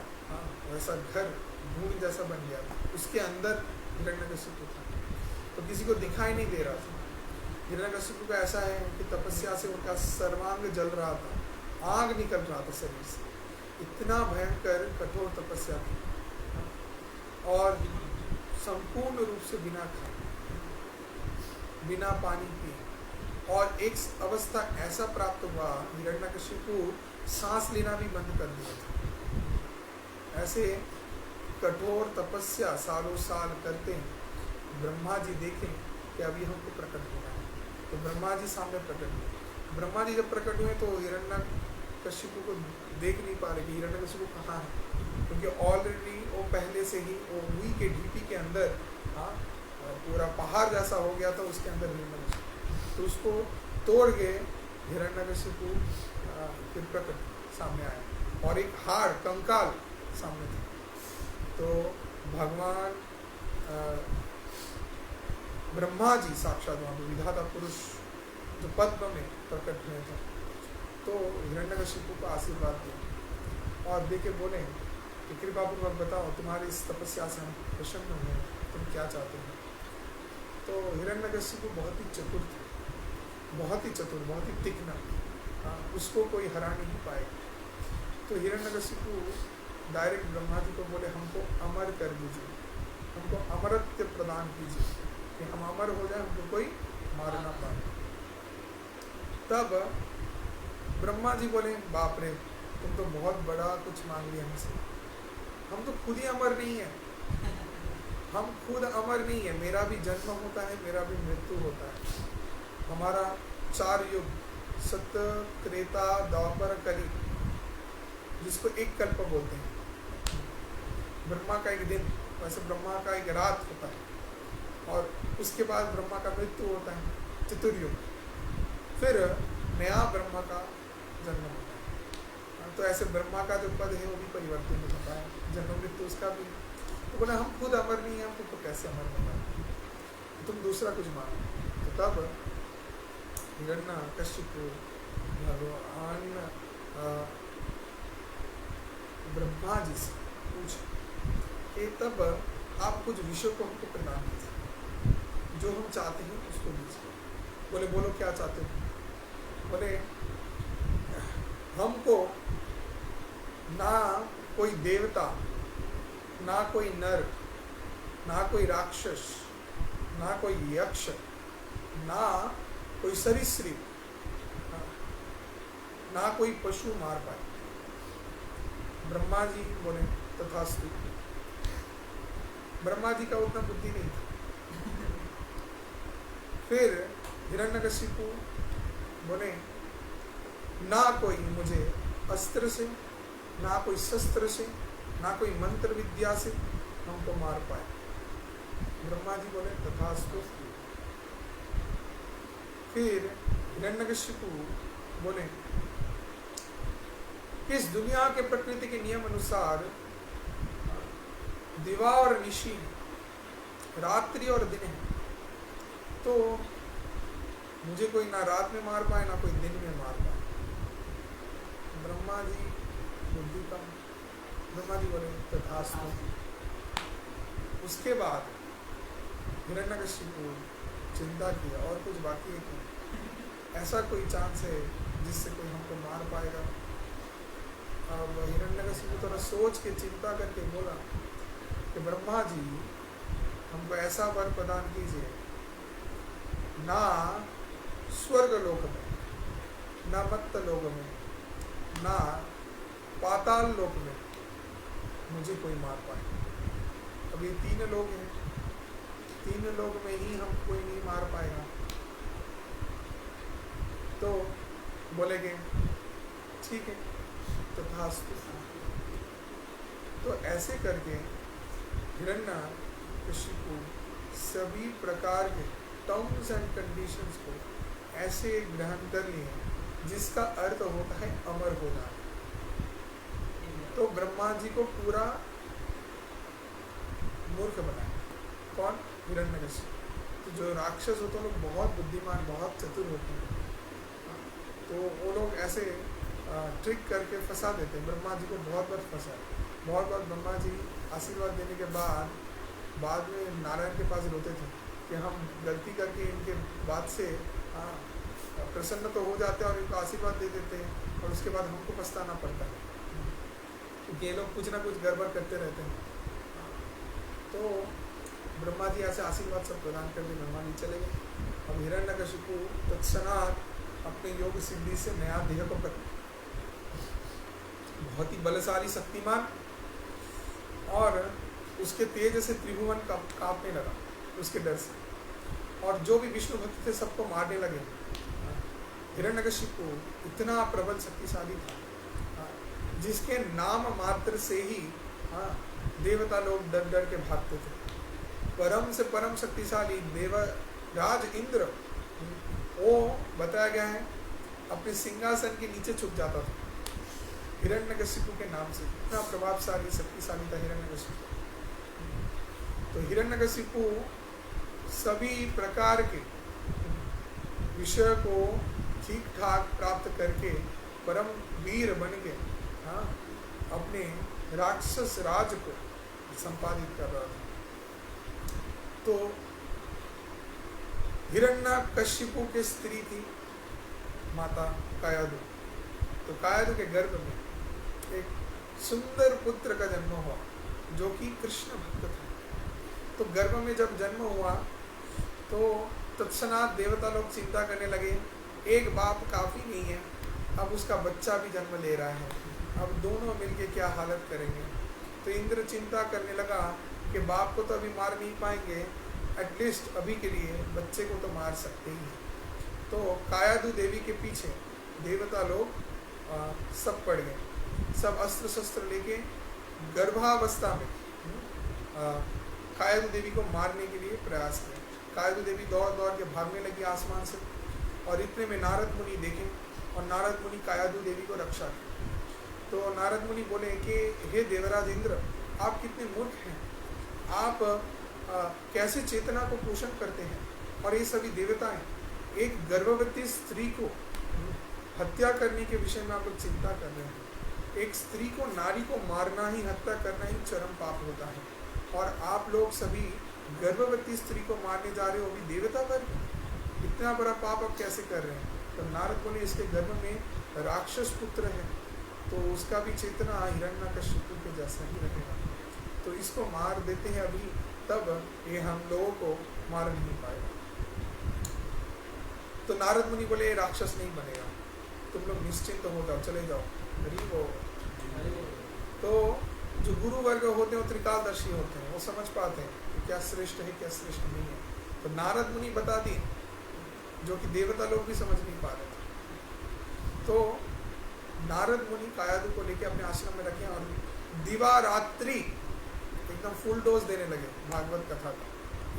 वैसा घर घून जैसा बन गया था। उसके अंदर हिरण्यकशिपु था, तो किसी को दिखाई नहीं दे रहा था। हिरण्यकशिपु का ऐसा है कि तपस्या से उनका सर्वांग जल रहा था, आग निकल रहा था शरीर से, इतना भयंकर कठोर तपस्या थी। और संपूर्ण रूप से बिना खाए बिना पानी पिए, और एक अवस्था ऐसा प्राप्त हुआ हिरण्यकशिपु सांस लेना भी बंद कर दिया था। ऐसे कठोर तपस्या सालों साल करते हैं। ब्रह्मा जी देखें कि अभी हमको प्रकट होना है, तो ब्रह्मा जी सामने प्रकट हुए। ब्रह्मा जी जब प्रकट हुए तो हिरण्यकशिपु को देख नहीं पा रहे कि हिरण्यकशिपु कहाँ है, क्योंकि ऑलरेडी वो पहले से ही वो रुई के ढीपी के अंदर पूरा पहाड़ जैसा हो गया था, उसके अंदर हिरण्यकशिपु। तो उसको तोड़ के हिरण्यकशिपु फिर प्रकट सामने आया और एक हाड़ कंकाल सामने था। तो भगवान ब्रह्मा जी साक्षात वहाँ पे विधाता पुरुष जो पद्म में प्रकट हुए थे, तो हिरण्यकशिपु को आशीर्वाद दिया और देके बोले कि कृपापूर्वक बताओ, तुम्हारी इस तपस्या से हम प्रसन्न हुए, तुम क्या चाहते हो। तो हिरण्यकशिपु बहुत ही चतुर थे, बहुत ही चतुर, बहुत ही तीक्ष्ण, उसको कोई हरा नहीं पाएगा। तो हिरण्यकशिपु डायरेक्ट ब्रह्मा जी को बोले, हमको अमर कर दीजिए, हमको अमरत्व प्रदान कीजिए कि हम अमर हो जाए, हमको कोई मार ना पाए। तब ब्रह्मा जी बोले, बाप रे, तुम तो बहुत बड़ा कुछ मांग लिया हमसे, हम तो खुद ही अमर नहीं है, हम खुद अमर नहीं है, मेरा भी जन्म होता है, मेरा भी मृत्यु होता है। हमारा 4 युग, सत्य, त्रेता, द्वापर, कली, जिसको एक कल्प बोलते हैं। ब्रह्मा का एक दिन, वैसे ब्रह्मा का एक रात होता है और उसके बाद ब्रह्मा का मृत्यु होता है, चतुर्युग, फिर नया ब्रह्मा का जन्म होता है। तो ऐसे ब्रह्मा का जो पद है वो भी परिवर्तित होता है, जन्म मृत्यु उसका भी। तो बोला, हम खुद अमर नहीं है, हमको कैसे अमर होगा, तुम दूसरा कुछ मानो। तो तब हिरण्यकशिपु भगवान ब्रह्मा जी से पूछे कि तब आप कुछ विषयों को हमको प्रदान कीजिए, जो हम चाहते हैं उसको दीजिए। बोले, बोलो क्या चाहते हो। बोले, हमको ना कोई देवता, ना कोई नर, ना कोई राक्षस, ना कोई यक्ष, ना कोई सरीसृप, ना कोई पशु मार पाए। ब्रह्मा जी बोले, तथास्तु। ब्रह्मा जी का उतना बुद्धि नहीं था। फिर हिरण्यकशिपु बोले, ना कोई मुझे अस्त्र से, ना कोई शस्त्र से, ना कोई मंत्र विद्या से हमको मार पाए। ब्रह्मा जी बोले, तथास्तु। फिर हिरण्यकशिपु बोले, इस दुनिया के प्रकृति के नियम अनुसार दिवा और निशी, रात्रि और दिन है, तो मुझे कोई ना रात में मार पाए, ना कोई दिन में मार पाए। ब्रह्मा जी बुद्धि कम। ब्रह्मा जी बोले, तथास्तु। उसके बाद हिरण्यकशिपु चिंता किया, और कुछ बाकी है कि ऐसा कोई चांस है जिससे कोई हमको मार पाएगा। अब हिरण्यकशिपु थोड़ा सोच के चिंता करके बोला कि ब्रह्मा जी, हमको ऐसा वर प्रदान कीजिए, ना स्वर्ग लोक में, ना मत्त लोक में, ना पाताल लोक में मुझे कोई मार पाए। अब ये 3 लोग हैं, 3 लोग में ही हम कोई नहीं मार पाएगा। तो बोलेंगे, ठीक है, तथास्तु। तो ऐसे करके हिरण्यकशिपु सभी प्रकार के टर्म्स एंड कंडीशंस को ऐसे ग्रहण कर लिए जिसका अर्थ होता है अमर होना। तो ब्रह्मा जी को पूरा मूर्ख बनाया। कौन? हिरण्यकशिपु। तो जो राक्षस होते हैं लोग बहुत बुद्धिमान, बहुत चतुर होते हैं, तो वो लोग ऐसे ट्रिक करके फंसा देते हैं। ब्रह्मा जी को बहुत बार फंसा, बहुत बार ब्रह्मा जी आशीर्वाद देने के बाद में नारायण के पास रोते थे कि हम गलती करके इनके बात से प्रसन्न तो हो जाते हैं और इनको आशीर्वाद दे देते हैं, और उसके बाद हमको पछताना पड़ता है क्योंकि ये लोग कुछ ना कुछ गड़बड़ करते रहते हैं। तो ब्रह्मा जी ऐसे आशीर्वाद सब प्रदान करके ब्रह्मा जी चले गए। अब हिरण्यकशिपु तत्क्षणात अपने योग सिद्धि से नया देह को बहुत ही बलशाली, शक्तिमान, और उसके तेज से त्रिभुवन कांपने लगा उसके डर से, और जो भी विष्णु भक्त थे सबको मारने लगे। हिरण्यकशिपु इतना प्रबल शक्तिशाली था जिसके नाम मात्र से ही देवता लोग डर डर के भागते थे। परम से परम शक्तिशाली देवराज इंद्र, वो बताया गया है अपने सिंहासन के नीचे छुप जाता था हिरण्यकशिपु के नाम से। इतना प्रभावशाली शक्तिशाली था हिरण्यकशिपु। तो हिरण्यकशिपु सभी प्रकार के विषय को ठीक ठाक प्राप्त करके परम वीर बन के, हाँ, अपने राक्षस राज को संपादित कर रहा था। तो हिरण्यकशिपु की स्त्री थी माता कायादु। तो कायादु के गर्भ में एक सुंदर पुत्र का जन्म हुआ जो कि कृष्ण भक्त था। तो गर्भ में जब जन्म हुआ तो तत्क्षणात देवता लोग चिंता करने लगे, एक बाप काफ़ी नहीं है, अब उसका बच्चा भी जन्म ले रहा है, अब दोनों मिलके क्या हालत करेंगे। तो इंद्र चिंता करने लगा कि बाप को तो अभी मार नहीं पाएंगे, एटलीस्ट अभी के लिए बच्चे को तो मार सकते ही हैं। तो कायादु देवी के पीछे देवता लोग सब पड़ गए, सब अस्त्र शस्त्र लेके गर्भावस्था में कायादु देवी को मारने के लिए प्रयास किया। कायादु देवी दौड़ दौड़ के भागने लगी आसमान से, और इतने में नारद मुनि देखे और नारद मुनि कायादु देवी को रक्षा की। तो नारद मुनि बोले कि हे देवराज इंद्र, आप कितने मूर्ख हैं, आप कैसे चेतना को पोषण करते हैं, और ये सभी देवताएं एक गर्भवती स्त्री को हत्या करने के विषय में आप लोग चिंता कर रहे हैं। एक स्त्री को, नारी को मारना ही, हत्या करना ही चरम पाप होता है, और आप लोग सभी गर्भवती स्त्री को मारने जा रहे हो, अभी देवता वर्ग, इतना बड़ा पाप आप कैसे कर रहे हैं। तो नारद बोले इसके गर्भ में राक्षस पुत्र है, तो उसका भी चेतना हिरण्यकशिपु के जैसा ही रहेगा, तो इसको मार देते हैं अभी, तब ये हम लोगों को मार नहीं पाएगा। तो नारद मुनि बोले ये राक्षस नहीं बनेगा, तुम लोग निश्चिंत हो जाओ, चले जाओ, गरीब हो। तो जो गुरु वर्ग होते हैं वो त्रिकालदर्शी होते हैं, वो समझ पाते हैं कि क्या श्रेष्ठ है क्या श्रेष्ठ नहीं है। तो नारद मुनि बता दिए, जो कि देवता लोग भी समझ नहीं पा रहे थे। तो नारद मुनि कायादु को लेके अपने आश्रम में रखे और दिवा रात्रि एकदम फुल डोज देने लगे भागवत कथा का।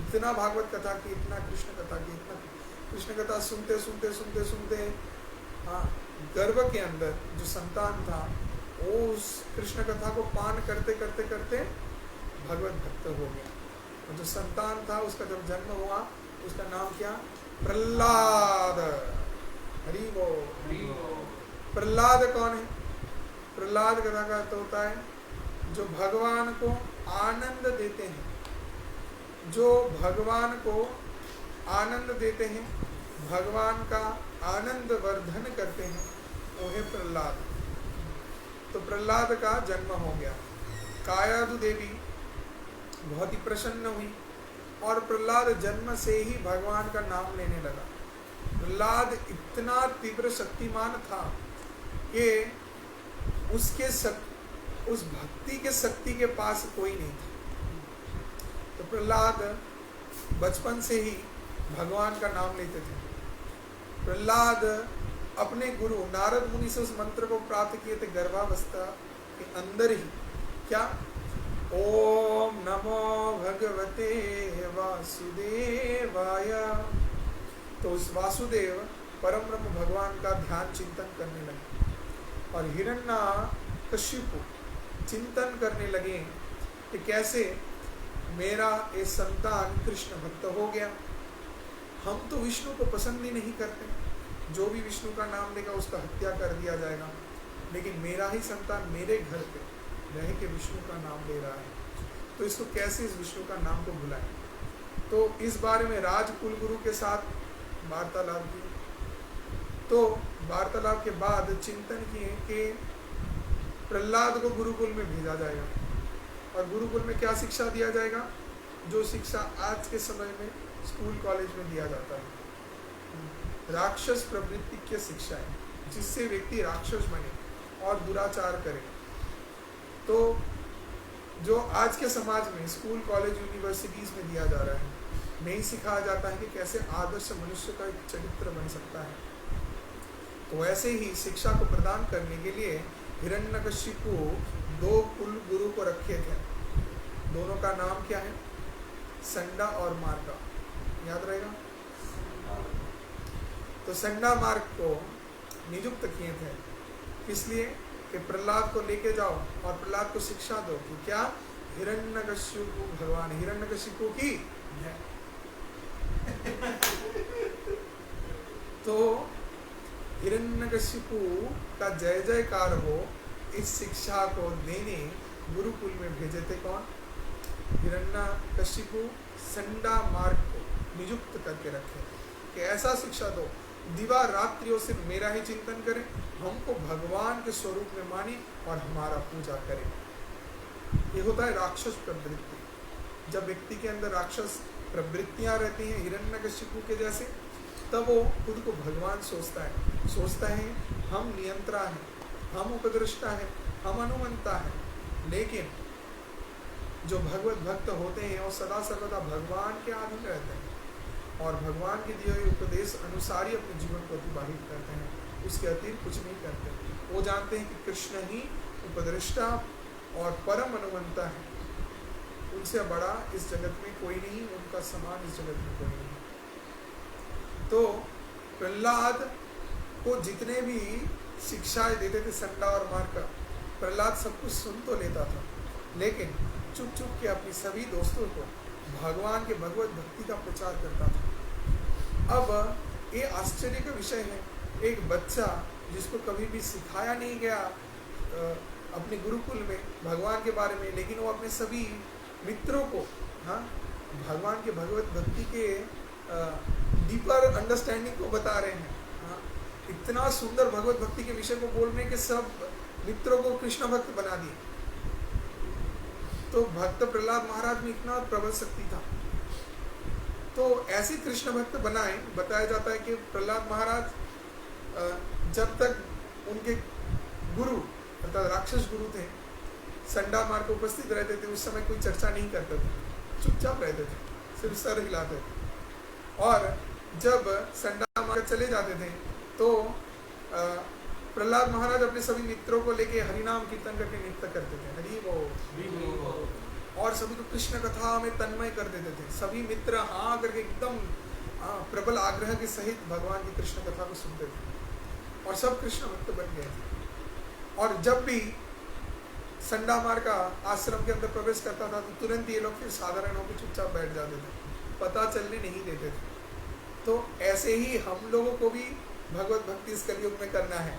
इतना भागवत कथा की, इतना कृष्ण कथा की, इतना कृष्ण कथा सुनते सुनते सुनते सुनते, हाँ, गर्भ के अंदर जो संतान था वो उस कृष्ण कथा को पान करते करते करते भगवत भक्त हो गया। और जो संतान था उसका जब जन्म हुआ, उसका नाम क्या, प्रहलाद। हरि बोल। प्रहलाद कौन है? प्रहलाद कथा का अर्थ होता है जो भगवान को आनंद देते हैं, जो भगवान को आनंद देते हैं, भगवान का आनंद वर्धन करते हैं, वो है प्रहलाद। तो प्रहलाद का जन्म हो गया। कायादु देवी बहुत ही प्रसन्न हुई और प्रहलाद जन्म से ही भगवान का नाम लेने लगा। प्रहलाद इतना तीव्र शक्तिमान था कि उसके उस भक्ति के शक्ति के पास कोई नहीं था। तो प्रहलाद बचपन से ही भगवान का नाम लेते थे। प्रहलाद अपने गुरु नारद मुनि से उस मंत्र को प्राप्त किए थे गर्भावस्था के अंदर ही। क्या? ओम नमो भगवते वासुदेवाय। तो उस वासुदेव परम ब्रह्म भगवान का ध्यान चिंतन करने लगे और हिरण्यकशिपु चिंतन करने लगे कि कैसे मेरा ये संतान कृष्ण भक्त हो गया। हम तो विष्णु को पसंद ही नहीं करते, जो भी विष्णु का नाम लेगा उसका हत्या कर दिया जाएगा, लेकिन मेरा ही संतान मेरे घर पे रह के विष्णु का नाम ले रहा है, तो इसको कैसे इस विष्णु का नाम को भुलाएं। तो इस बारे में राजकुल गुरु के साथ वार्तालाप की। तो वार्तालाप के बाद चिंतन किए कि प्रहलाद को गुरुकुल में भेजा जाएगा और गुरुकुल में क्या शिक्षा दिया जाएगा, जो शिक्षा आज के समय में स्कूल कॉलेज में दिया जाता है, राक्षस प्रवृत्ति की शिक्षा है, जिससे व्यक्ति राक्षस बने और दुराचार करे। तो जो आज के समाज में स्कूल कॉलेज यूनिवर्सिटीज़ में दिया जा रहा है, नहीं सिखाया जाता है कि कैसे आदर्श मनुष्य का एक चरित्र बन सकता है। तो ऐसे ही शिक्षा को प्रदान करने के लिए हिरण्यकशिपु दो कुल गुरु को रखे थे। दोनों का नाम क्या है? संडा और मार्का। याद रहेगा? तो संडा मार्ग को नियुक्त किए थे, इसलिए कि प्रहलाद को लेके जाओ और प्रहलाद को शिक्षा दो कि क्या हिरण्यकशिपु भगवान हिरण्यकशिपु की तो हिरण्यकशिपु का जय जयकार हो, इस शिक्षा को देने गुरुकुल में भेजे थे कौन? हिरण्यकशिपु संडा मार्ग को नियुक्त करके रखे कि ऐसा शिक्षा दो, दिवा रात्रियों से मेरा ही चिंतन करें, हमको भगवान के स्वरूप में माने और हमारा पूजा करें। ये होता है राक्षस प्रवृत्ति। जब व्यक्ति के अंदर राक्षस प्रवृत्तियां रहती हैं हिरण्यकशिपु के जैसे, तब वो खुद को भगवान सोचता है हम नियंत्रा हैं, हम उपद्रष्टा हैं, हम अनुमंता हैं। लेकिन जो भगवत भक्त होते हैं वो सदा सर्वदा भगवान के अधीन रहते हैं और भगवान के दिए हुए उपदेश अनुसार ही अपने जीवन को अतिबाहित करते हैं, उसके अतिरिक्त कुछ नहीं करते। वो जानते हैं कि कृष्ण ही उपद्रष्टा और परम अनुमंता है, उनसे बड़ा इस जगत में कोई नहीं, उनका समान इस जगत में कोई नहीं। तो प्रहलाद को जितने भी शिक्षाएं देते थे संडा और मार्का, प्रहलाद सब कुछ सुन तो लेता था, लेकिन चुप चुप के अपनी सभी दोस्तों को भगवान के भगवत भक्ति का प्रचार करता था। अब ये आश्चर्य का विषय है, एक बच्चा जिसको कभी भी सिखाया नहीं गया अपने गुरुकुल में भगवान के बारे में, लेकिन वो अपने सभी मित्रों को भगवान के भगवत भक्ति के डीपर अंडरस्टैंडिंग को बता रहे हैं। इतना सुंदर भगवत भक्ति के विषय को बोलने के सब मित्रों को कृष्ण भक्त बना दिए। तो भक्त प्रहलाद महाराज में इतना प्रबल शक्ति था, तो ऐसे कृष्ण भक्त बनाए। बताया जाता है कि प्रहलाद महाराज जब तक उनके गुरु अर्थात राक्षस गुरु थे संडा मार्ग उपस्थित रहते थे, उस समय कोई चर्चा नहीं करते थे, चुपचाप रहते थे, सिर्फ सर हिलाते थे। और जब संडा मार्ग चले जाते थे तो प्रहलाद महाराज अपने सभी मित्रों को लेके हरिनाम कीर्तन करके नृत्य करते थे, हरि बोल, और सभी को कृष्ण कथा में तन्मय कर देते थे। सभी मित्र हाँ करके एकदम प्रबल आग्रह के सहित भगवान की कृष्ण कथा को सुनते थे और सब कृष्ण भक्त बन गए थे। और जब भी संडा मार्ग का आश्रम के अंदर प्रवेश करता था तो तुरंत ये लोग फिर साधारण होकर चुपचाप बैठ जाते थे, पता चलने नहीं देते थे। तो ऐसे ही हम लोगों को भी भगवत भक्ति इस कलयुग में करना है।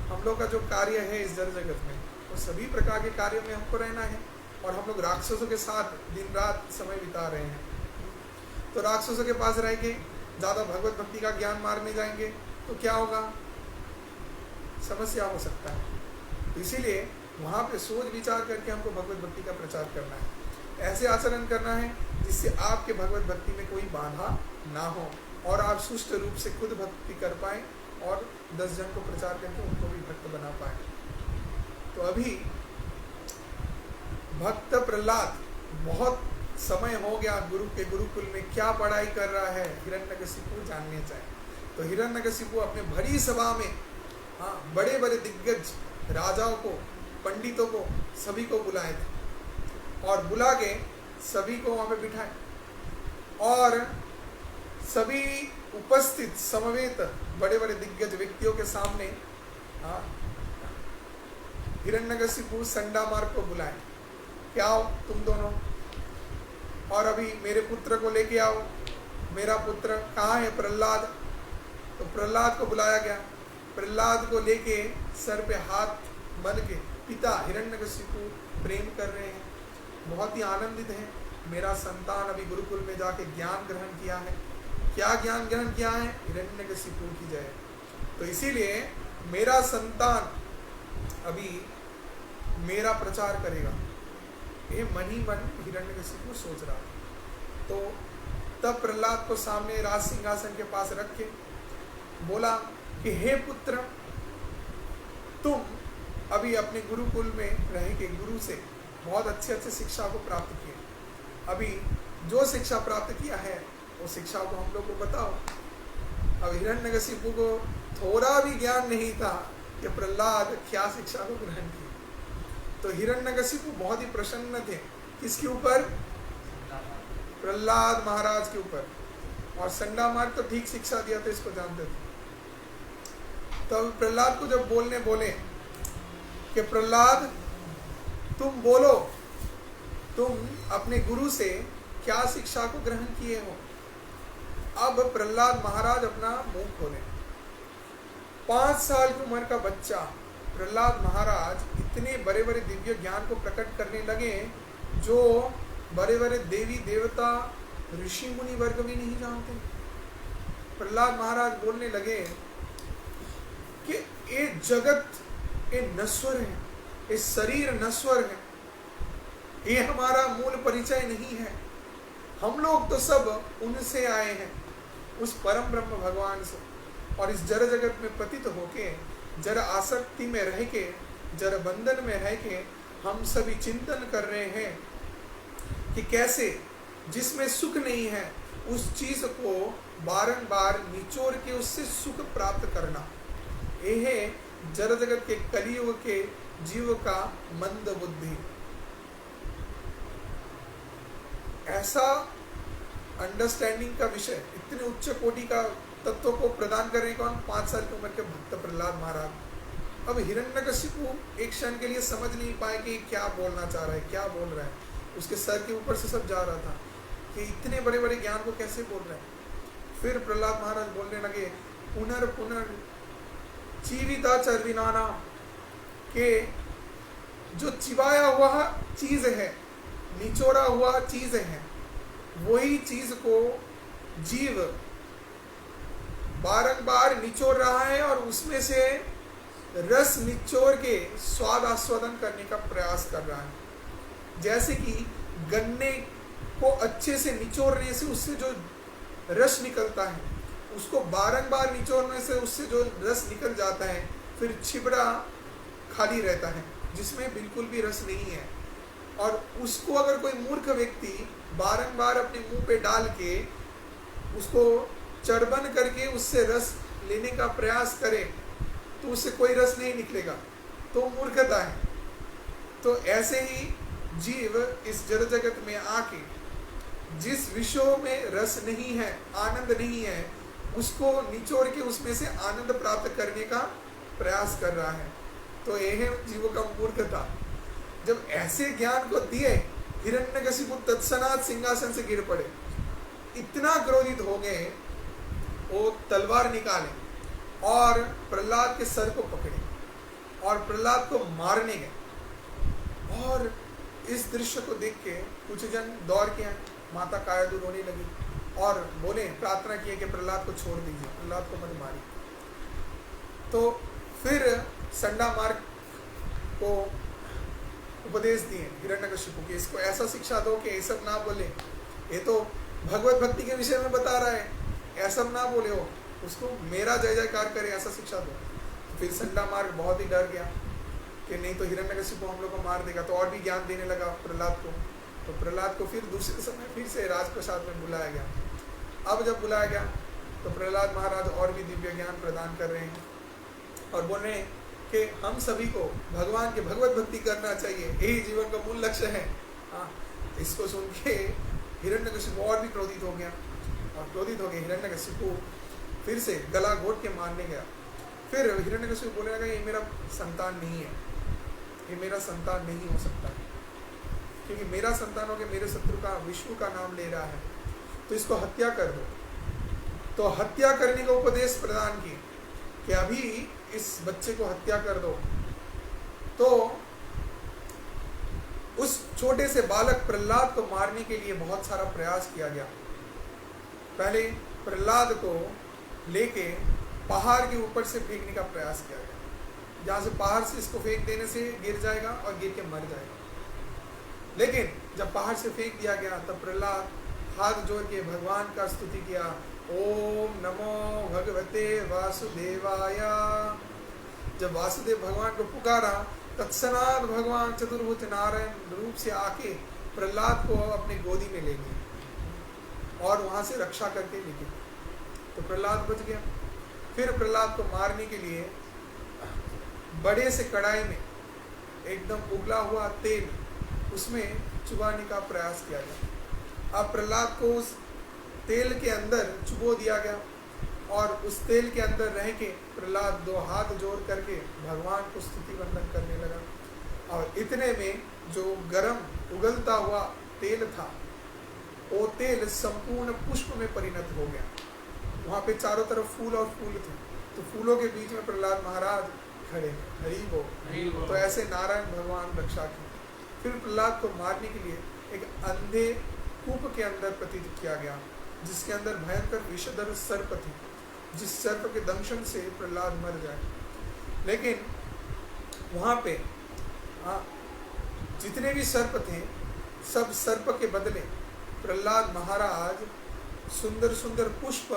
हम लोग का जो कार्य है इस जड़ जगत में, वो सभी प्रकार के कार्यों में हमको रहना है। और हम लोग राक्षसों के साथ दिन रात समय बिता रहे हैं, तो राक्षसों के पास रह के ज़्यादा भगवत भक्ति का ज्ञान मारने जाएंगे तो क्या होगा, समस्या हो सकता है। इसीलिए वहाँ पे सोच विचार करके हमको भगवत भक्ति का प्रचार करना है, ऐसे आचरण करना है जिससे आपके भगवत भक्ति में कोई बाधा ना हो और आप सुष्ट रूप से खुद भक्ति कर पाएँ और 10 जन को प्रचार करके उनको भी भक्त बना पाए। तो अभी भक्त प्रहलाद बहुत समय हो गया गुरु के गुरुकुल में, क्या पढ़ाई कर रहा है हिरण्यकशिपु जानने चाहिए। तो हिरण्यकशिपु अपने भरी सभा में बड़े बड़े दिग्गज राजाओं को, पंडितों को, सभी को बुलाए थे और बुला के सभी को वहाँ पे बिठाए और सभी उपस्थित समवेत बड़े बड़े दिग्गज व्यक्तियों के सामने हिरण्यकशिपु संडा मार्ग को बुलाए, क्या आओ तुम दोनों और अभी मेरे पुत्र को लेके आओ। मेरा पुत्र कहाँ है? प्रहलाद। तो प्रहलाद को बुलाया गया। प्रहलाद को लेके सर पे हाथ मल के पिता हिरण्यकशिपु प्रेम कर रहे हैं, बहुत ही आनंदित हैं। मेरा संतान अभी गुरुकुल में जाके ज्ञान ग्रहण किया है। क्या ज्ञान ग्रहण किया है? हिरण्यकशिपु की जय। तो इसीलिए मेरा संतान अभी मेरा प्रचार करेगा, ये मन ही मन हिरण्यकशिपु सोच रहा था। तो तब प्रहलाद को सामने राज सिंहासन के पास रख के बोला कि हे पुत्र, तुम अभी अपने गुरुकुल में रह के गुरु से बहुत अच्छे अच्छे शिक्षा को प्राप्त किए, अभी जो शिक्षा प्राप्त किया है वो शिक्षा को हम लोग को बताओ। अब हिरण्यकशिपु को थोड़ा भी ज्ञान नहीं था कि प्रहलाद क्या शिक्षा को ग्रहण किया। तो हिरण्यकशिपु बहुत ही प्रसन्न थे, किसके ऊपर? प्रहलाद महाराज के ऊपर। और संडा मार्ग तो ठीक शिक्षा दिया था, इसको जानते थे। तब प्रहलाद को जब बोलने बोले कि प्रहलाद तुम बोलो तुम अपने गुरु से क्या शिक्षा को ग्रहण किए हो। अब प्रहलाद महाराज अपना मुंह खोले। 5 साल की उम्र का बच्चा प्रहलाद महाराज इतने बड़े बड़े दिव्य ज्ञान को प्रकट करने लगे जो बड़े बड़े देवी देवता ऋषि मुनि वर्ग भी नहीं जानते। प्रहलाद महाराज बोलने लगे कि ये जगत ये नश्वर है, ये शरीर नश्वर है, ये हमारा मूल परिचय नहीं है। हम लोग तो सब उनसे आए हैं, उस परम ब्रह्म भगवान से, और इस जड़ जगत में पतित होके जड़ आसक्ति में रह के जड़ बंधन में रह के हम सभी चिंतन कर रहे हैं कि कैसे जिसमें सुख नहीं है उस चीज को बारंबार निचोड़ के उससे सुख प्राप्त करना। यह है जड़ जगत के कलियुग के जीव का मंद बुद्धि। ऐसा अंडरस्टैंडिंग का विषय इतने उच्च कोटि का तत्व को प्रदान करने कौन? 5 साल की उम्र के भक्त प्रहलाद महाराज। अब हिरण्यकशिपु एक क्षण के लिए समझ नहीं पाए कि क्या बोलना चाह रहा है, क्या बोल रहा है। उसके सर के ऊपर से सब जा रहा था कि इतने बड़े बड़े ज्ञान को कैसे बोल रहे हैं। फिर प्रहलाद महाराज बोलने लगे, पुनर् जीविता चर्विनाना के जो चिवाया हुआ चीज है, निचोड़ा हुआ चीज है, वही चीज को जीव बारंबार निचोड़ रहा है और उसमें से रस निचोड़ के स्वाद आस्वादन करने का प्रयास कर रहा है। जैसे कि गन्ने को अच्छे से निचोड़ने से उससे जो रस निकलता है, उसको बारंबार निचोड़ने से उससे जो रस निकल जाता है, फिर छिबड़ा खाली रहता है जिसमें बिल्कुल भी रस नहीं है। और उसको अगर कोई मूर्ख व्यक्ति बारंबार अपने मुंह पे डाल के उसको चढ़बन करके उससे रस लेने का प्रयास करे तो उससे कोई रस नहीं निकलेगा, तो मूर्खता है। तो ऐसे ही जीव इस जड़ जगत में आके जिस विषयों में रस नहीं है, आनंद नहीं है, उसको निचोड़ के उसमें से आनंद प्राप्त करने का प्रयास कर रहा है। तो यह है जीव का मूर्खता। जब ऐसे ज्ञान को दिए, हिरण्यकशिपु तत्क्षणात सिंहासन से गिर पड़े। इतना क्रोधित हो गए, वो तलवार निकाले और प्रहलाद के सर को पकड़े और प्रहलाद को मारने गए। और इस दृश्य को देख के कुछ जन दौड़ के आए, माता कायदु रोने लगी और बोले, प्रार्थना किए कि प्रहलाद को छोड़ दीजिए, प्रहलाद को मत मारिए। तो फिर संडा मार्ग को उपदेश दिए हिरण्यकशिपु की, इसको ऐसा शिक्षा दो कि ये सब ना बोले, ये तो भगवत भक्ति के विषय में बता रहा है, ऐसा ना बोले हो, उसको मेरा जय जयकार करे, ऐसा शिक्षा दो। फिर संडा मार्ग बहुत ही डर गया कि नहीं तो हिरण्यकशिपु हम लोग को मार देगा, तो और भी ज्ञान देने लगा प्रहलाद को। तो प्रहलाद को फिर दूसरे समय फिर से राजप्रसाद में बुलाया गया। अब जब बुलाया गया तो प्रहलाद महाराज और भी दिव्य ज्ञान प्रदान कर रहे हैं और बोल रहे हैं कि हम सभी को भगवान की भगवत भक्ति करना चाहिए, यही जीवन का मूल लक्ष्य है। हाँ, इसको सुन के हिरण्यकशिपु और भी क्रोधित हो गया और क्रोधित हो गए हिरण्यकशिपु फिर से गला घोट के मारने गया। फिर हिरण्यकशिपु बोलने लगा, ये मेरा संतान नहीं है, ये मेरा संतान नहीं हो सकता, क्योंकि मेरा संतान हो के मेरे शत्रु का विष्णु का नाम ले रहा है, तो इसको हत्या कर दो। तो हत्या करने का उपदेश प्रदान किए कि अभी इस बच्चे को हत्या कर दो। तो उस छोटे से बालक प्रहलाद को मारने के लिए बहुत सारा प्रयास किया गया। पहले प्रहलाद को लेके पहाड़ के ऊपर से फेंकने का प्रयास किया गया, जहाँ से पहाड़ से इसको फेंक देने से गिर जाएगा और गिर के मर जाएगा। लेकिन जब पहाड़ से फेंक दिया गया तब प्रहलाद हाथ जोड़ के भगवान का स्तुति किया, ओम नमो भगवते वासुदेवाय। जब वासुदेव भगवान को पुकारा, तत्क्षणात भगवान चतुर्भुज नारायण रूप से आके प्रहलाद को अपने गोदी में ले गए और वहां से रक्षा करके ले गए। तो प्रहलाद बच गया। फिर प्रहलाद को मारने के लिए बड़े से कढ़ाई में एकदम उबला हुआ तेल उसमें चुबाने का प्रयास किया गया। अब प्रहलाद को उस तेल के अंदर चुबो दिया गया और उस तेल के अंदर रह के प्रहलाद 2 हाथ जोड़ करके भगवान को स्तुति वंदन करने लगा। और इतने में जो गरम उगलता हुआ तेल था, वो तेल संपूर्ण पुष्प में परिणत हो गया। वहाँ पे चारों तरफ फूल और फूल थे, तो फूलों के बीच में प्रहलाद महाराज खड़े हैं। हरि बोल। तो ऐसे नारायण भगवान रक्षा की। फिर प्रहलाद को मारने के लिए एक अंधे कूप के अंदर प्रतीत किया गया, जिसके अंदर भयंकर विषधर सर्प थी, जिस सर्प के दंशन से प्रहलाद मर जाए। लेकिन वहाँ पे जितने भी सर्प थे, सब सर्प के बदले प्रहलाद महाराज सुंदर सुंदर पुष्प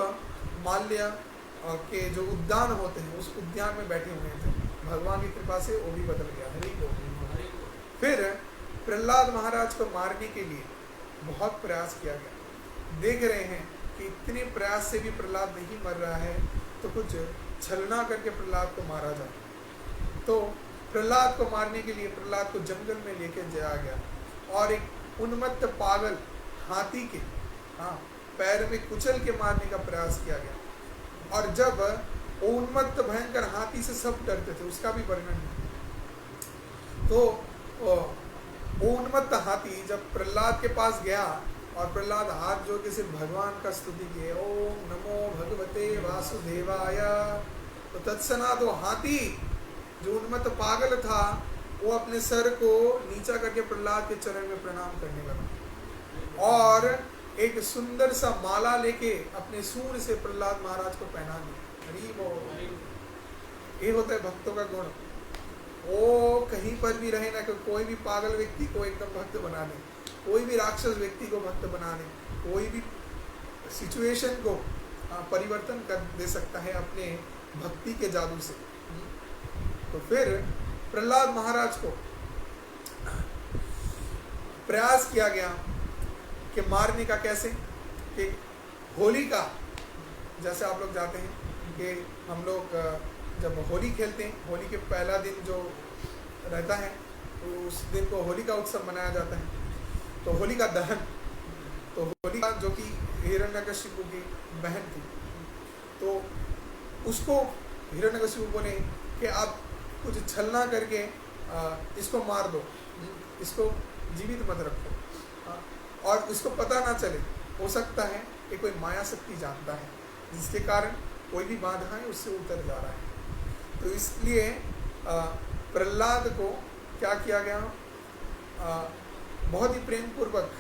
माल्य के जो उद्यान होते हैं, उस उद्यान में बैठे हुए थे। भगवान की कृपा से वो भी बदल गया। हरि बोल। फिर प्रहलाद महाराज को मारने के लिए बहुत प्रयास किया गया। देख रहे हैं कि इतने प्रयास से भी प्रहलाद नहीं मर रहा है, तो कुछ छलना करके प्रहलाद को मारा जाए। तो प्रहलाद को मारने के लिए प्रहलाद को जंगल में लेके जाया गया और एक उन्मत्त पागल हाथी के पैर में कुचल के मारने का प्रयास किया गया। और जब वो उन्मत्त भयंकर हाथी से सब डरते थे, उसका भी वर्णन है। तो वो उन्मत्त हाथी जब प्रहलाद के पास गया और प्रहलाद हाथ जोड़ के सिर्फ भगवान का स्तुति किए, ओम नमो भगवते वासुदेवाय, तो तत्सनात वो हाथी जो उन्मत्त पागल था, वो अपने सर को नीचा करके प्रहलाद के चरण में प्रणाम करने लगा और एक सुंदर सा माला लेके अपने सूंड से प्रहलाद महाराज को पहना दिया। हरि बोल। ये होता है भक्तों का गुण। वो कहीं पर भी रहे ना, कि कोई भी पागल व्यक्ति को एकदम भक्त बना दे, कोई भी राक्षस व्यक्ति को भक्त बना दे, कोई भी सिचुएशन को परिवर्तन कर दे सकता है अपने भक्ति के जादू से। तो फिर प्रहलाद महाराज को प्रयास किया गया कि मारने का कैसे, कि होली का, जैसे आप लोग जाते हैं कि हम लोग जब होली खेलते हैं, होली के पहला दिन जो रहता है, तो उस दिन को होली का उत्सव मनाया जाता है। तो होली का दहन, तो होली का जो कि हिरण्यकशिपु की बहन थी, तो उसको हिरण्यकशिपु बोले कि आप कुछ छलना करके इसको मार दो, इसको जीवित मत रखो और इसको पता ना चले। हो सकता है कि कोई माया शक्ति जानता है, जिसके कारण कोई भी बाधा है उससे उतर जा रहा है। तो इसलिए प्रहलाद को क्या किया गया, बहुत ही प्रेम पूर्वक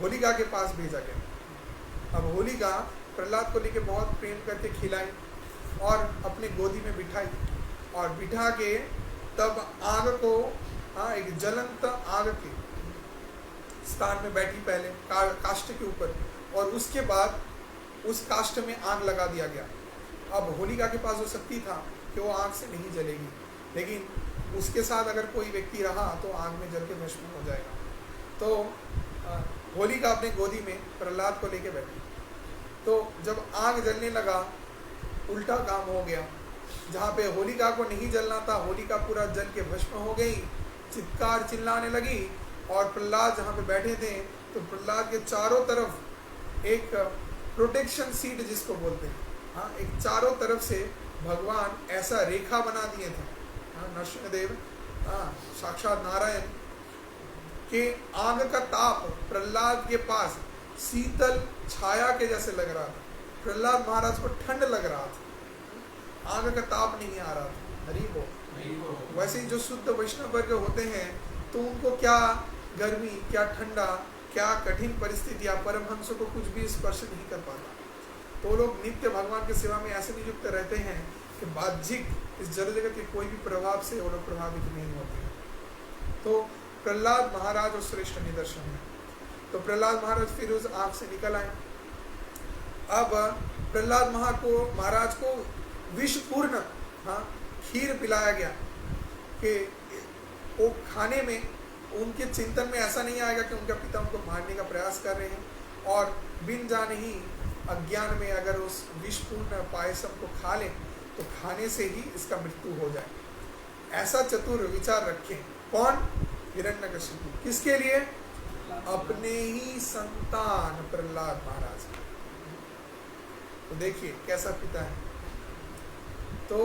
होलिका के पास भेजा गया। अब होलिका प्रहलाद को लेके बहुत प्रेम करके खिलाई और अपने गोदी में बिठाई और बिठा के तब आग को एक ज्वलंत आग के स्थान में बैठी, पहले काष्ठ के ऊपर, और उसके बाद उस काष्ठ में आग लगा दिया गया। अब होलिका के पास वो शक्ति था कि वो आग से नहीं जलेगी, लेकिन उसके साथ अगर कोई व्यक्ति रहा तो आग में जल के भस्म हो जाएगा। तो होलिका अपने गोदी में प्रहलाद को लेके बैठी। तो जब आग जलने लगा, उल्टा काम हो गया। जहाँ पे होलिका को नहीं जलना था, होलिका पूरा जल के भस्म हो गई, चित्कार चिल्लाने लगी। और प्रहलाद जहाँ पे बैठे थे, तो प्रहलाद के चारों तरफ एक प्रोटेक्शन सीट जिसको बोलते हैं, एक चारों तरफ से भगवान ऐसा रेखा बना दिए थे। नरसिंहदेव साक्षात नारायण के आग का ताप प्रहलाद के पास शीतल छाया के जैसे लग रहा था। प्रहलाद महाराज को ठंड लग रहा था, आग का ताप नहीं आ रहा था। हरि बोल। वैसे ही जो शुद्ध वैष्णव वर्ग होते हैं, तो उनको क्या गर्मी, क्या ठंडा, क्या कठिन परिस्थितियां, परमहंसों को कुछ भी स्पर्श नहीं कर पाता। तो लोग नित्य भगवान की सेवा में ऐसे नियुक्त रहते हैं कि बाह्यिक इस जड़ जगत के कोई भी प्रभाव से वो लोग प्रभावित नहीं होते। तो प्रहलाद महाराज और श्रेष्ठ निदर्शन है। तो प्रहलाद महाराज फिर उस आग से निकल आए। अब प्रहलाद महाराज को विषपूर्ण खीर पिलाया गया कि वो खाने में उनके चिंतन में ऐसा नहीं आएगा कि उनका पिता उनको मारने का प्रयास कर रहे हैं, और बिन जाने ही अज्ञान में अगर उस विषपूर्ण पायसम को खा लें तो खाने से ही इसका मृत्यु हो जाए। ऐसा चतुर विचार रखें। कौन? हिरण्यकशिपु। किसके लिए? अपने ही संतान प्रहलाद महाराज। तो देखिए कैसा पिता है। तो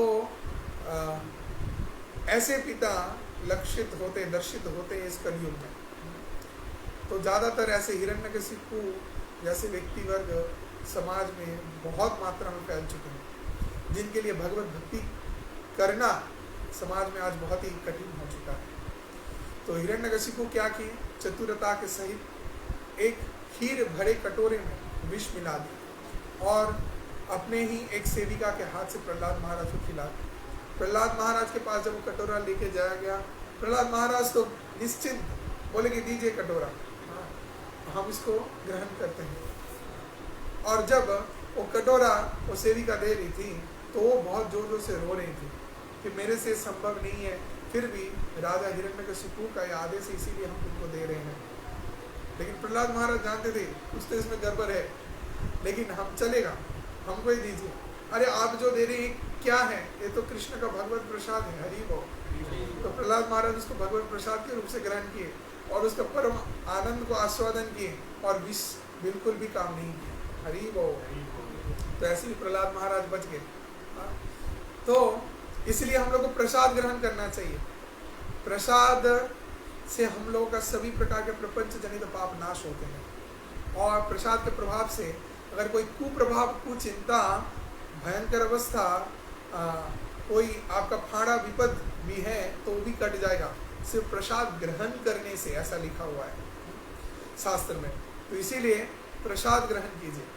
ऐसे पिता लक्षित होते, दर्शित होते हैं इस कलयुग में। तो ज़्यादातर ऐसे हिरण्यकशिपु जैसे व्यक्ति वर्ग समाज में बहुत मात्रा में फैल चुके हैं, जिनके लिए भगवत भक्ति करना समाज में आज बहुत ही कठिन हो चुका है। तो हिरण्यकशिपु क्या किए, चतुरता के सहित एक खीर भरे कटोरे में विष मिला दिया और अपने ही एक सेविका के हाथ से प्रहलाद महाराज को खिला दिया। प्रहलाद महाराज के पास जब वो कटोरा लेके जाया गया, प्रहलाद महाराज तो निश्चिंत बोले कि दीजिए कटोरा, हम इसको ग्रहण करते हैं। और जब वो कटोरा वो सेविका दे रही थी तो वो बहुत जोर जोर से रो रही थी कि मेरे से संभव नहीं है, फिर भी राजा हिरण्यकशिपु का ये आदेश है, इसीलिए हम तुमको दे रहे हैं। लेकिन प्रहलाद महाराज जानते थे कुछ तो इसमें गड़बड़ है, लेकिन हम चलेगा, हमको ही दीजिए। अरे आप जो दे रहे हैं क्या है, ये तो कृष्ण का भगवत प्रसाद है, हरि बोल। तो प्रहलाद महाराज उसको भगवत प्रसाद के रूप से ग्रहण किए और उसका परम आनंद को आस्वादन किए और विष बिल्कुल भी काम नहीं किया, हरि बोल। तो ऐसे ही प्रहलाद महाराज बच गए। तो इसलिए हम लोग को प्रसाद ग्रहण करना चाहिए। प्रसाद से हम लोगों का सभी प्रकार के प्रपंच जनित पाप नाश होते हैं और प्रसाद के प्रभाव से अगर कोई कुप्रभाव, कुचिंता, भयंकर अवस्था, कोई आपका फाड़ा विपद भी है तो वो भी कट जाएगा सिर्फ प्रसाद ग्रहण करने से, ऐसा लिखा हुआ है शास्त्र में। तो इसीलिए प्रसाद ग्रहण कीजिए,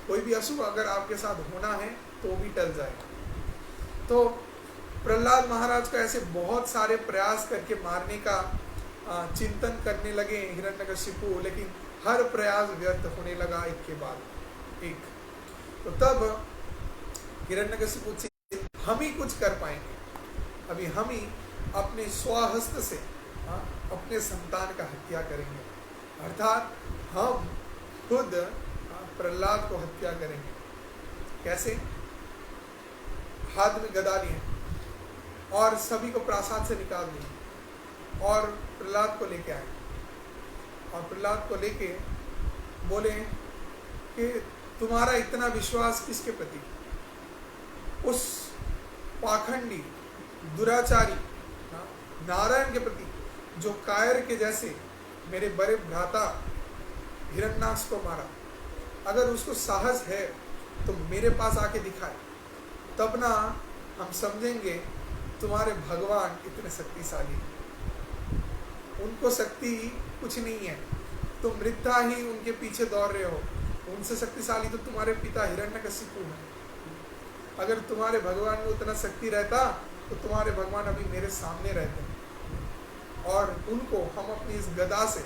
कोई भी अशुभ अगर आपके साथ होना है तो वो भी टल जाएगा। तो प्रहलाद महाराज को ऐसे बहुत सारे प्रयास करके मारने का चिंतन करने लगे हिरण्यकशिपु, लेकिन हर प्रयास व्यर्थ होने लगा एक के बाद एक। तो तब हिरण्यकशिपु हम ही कुछ कर पाएंगे, अभी हम ही अपने स्वहस्त से अपने संतान का हत्या करेंगे, अर्थात हम खुद प्रहलाद को हत्या करेंगे। कैसे? हाथ में गदा लिए और सभी को प्रासाद से निकाल दिए और प्रहलाद को लेके आए और प्रहलाद को लेके बोले कि तुम्हारा इतना विश्वास किसके प्रति? उस पाखंडी दुराचारी नारायण के प्रति जो कायर के जैसे मेरे बड़े भ्राता हिरण्याक्ष को मारा। अगर उसको साहस है तो मेरे पास आके दिखाए, तब ना हम समझेंगे तुम्हारे भगवान इतने शक्तिशाली हैं। उनको शक्ति कुछ नहीं है, तुम वृद्धा ही उनके पीछे दौड़ रहे हो। उनसे शक्तिशाली तो तुम्हारे पिता हिरण्यकशिपु हैं। अगर तुम्हारे भगवान में उतना शक्ति रहता तो तुम्हारे भगवान अभी मेरे सामने रहते और उनको हम अपनी इस गदा से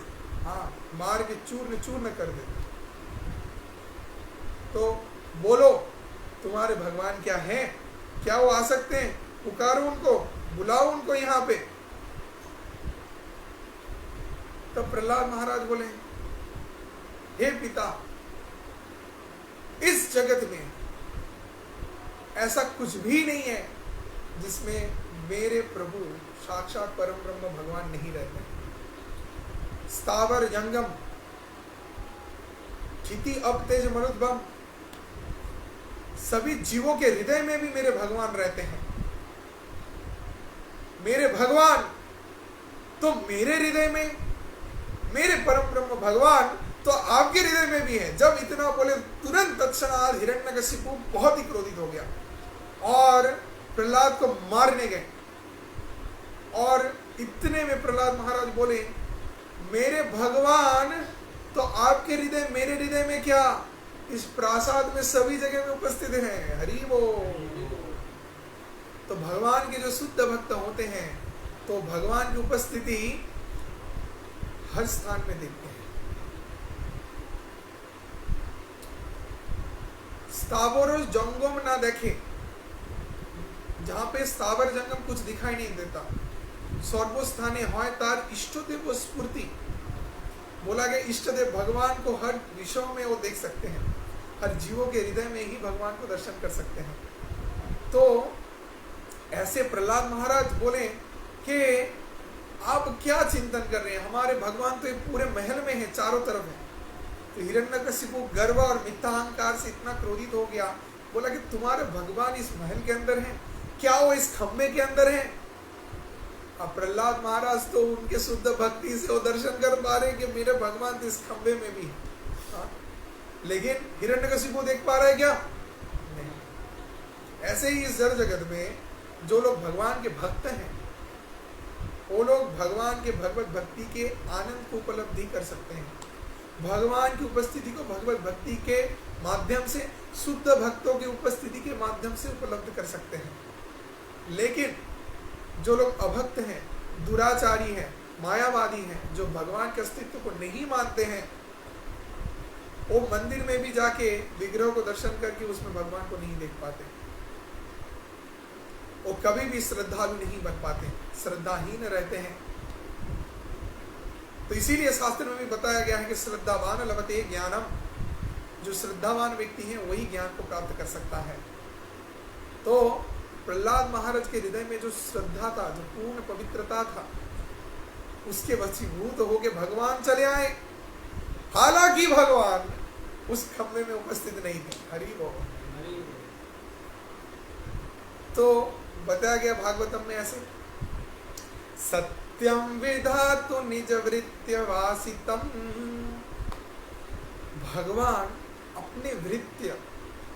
मार के चूर्ण चूर्ण कर देते। तो बोलो तुम्हारे भगवान क्या हैं? क्या वो आ सकते हैं? पुकारो उनको, बुलाओ उनको यहाँ पे। तब प्रहलाद महाराज बोले, हे पिता, इस जगत में ऐसा कुछ भी नहीं है जिसमें मेरे प्रभु साक्षात परम ब्रह्म भगवान नहीं रहते। स्थावर जंगम क्षिति अब तेज मरुद्भम, सभी जीवों के हृदय में भी मेरे भगवान रहते हैं। मेरे भगवान तो मेरे हृदय में, मेरे परम ब्रह्म भगवान तो आपके हृदय में भी है। जब इतना बोले तुरंत तत्क्षणात हिरण्यकशिपु बहुत ही क्रोधित हो गया और प्रहलाद को मारने गए। और इतने में प्रहलाद महाराज बोले, मेरे भगवान तो आपके हृदय, मेरे हृदय में क्या, इस प्रासाद में सभी जगह में उपस्थित हैं। हरि बोल। तो भगवान के जो शुद्ध भक्त होते हैं तो भगवान की उपस्थिति हर स्थान में देखते हैं। स्थावर जंगम ना देखे, जहां पे स्थावर जंगम कुछ दिखाई नहीं देता, सर्वस्थाने होय तार इष्टदेव स्फूर्ति। बोला गया इष्टदेव भगवान को हर विषयों में वो देख सकते हैं, हर जीवों के हृदय में ही भगवान को दर्शन कर सकते हैं। तो ऐसे प्रहलाद महाराज बोले कि आप क्या चिंतन कर रहे हैं, हमारे भगवान तो ये पूरे महल में है, चारों तरफ है। तो हिरण्यकशिपु गर्व और मिथ्या अहंकार से इतना क्रोधित हो गया, बोला कि तुम्हारे भगवान इस महल के अंदर हैं क्या? वो इस खम्भे के अंदर हैं अब प्रहलाद महाराज तो उनके शुद्ध भक्ति से वो दर्शन कर पा रहे कि मेरे भगवान तो इस खंबे में भी, लेकिन हिरण्यकशिपु देख पा रहे क्या? नहीं। ऐसे ही इस जड़ जगत में जो लोग भगवान के भक्त हैं वो लोग भगवान के भगवत भक्ति के आनंद को उपलब्धि कर सकते हैं, भगवान की उपस्थिति को भगवत भक्ति के माध्यम से, शुद्ध भक्तों की उपस्थिति के माध्यम से उपलब्ध कर सकते हैं। लेकिन जो लोग अभक्त हैं, दुराचारी हैं, मायावादी हैं, जो भगवान के अस्तित्व को नहीं मानते हैं, वो मंदिर में भी जाके विग्रह को दर्शन करके उसमें भगवान को नहीं देख पाते, वो कभी भी श्रद्धालु नहीं बन पाते, श्रद्धाहीन रहते हैं। तो इसीलिए शास्त्र में भी बताया गया है कि श्रद्धावान लभते ज्ञानम, जो श्रद्धावान व्यक्ति है वही ज्ञान को प्राप्त कर सकता है। तो प्रहलाद महाराज के हृदय में जो श्रद्धा था, जो पूर्ण पवित्रता था, उसके वशीभूत होके भगवान चले आए। हालांकि भगवान उस खंबे में उपस्थित नहीं थे। हरि बोल। तो बताया गया भागवतम में ऐसे, सत्यम विधातु निज वृत्य वासितम, भगवान अपने वृत्य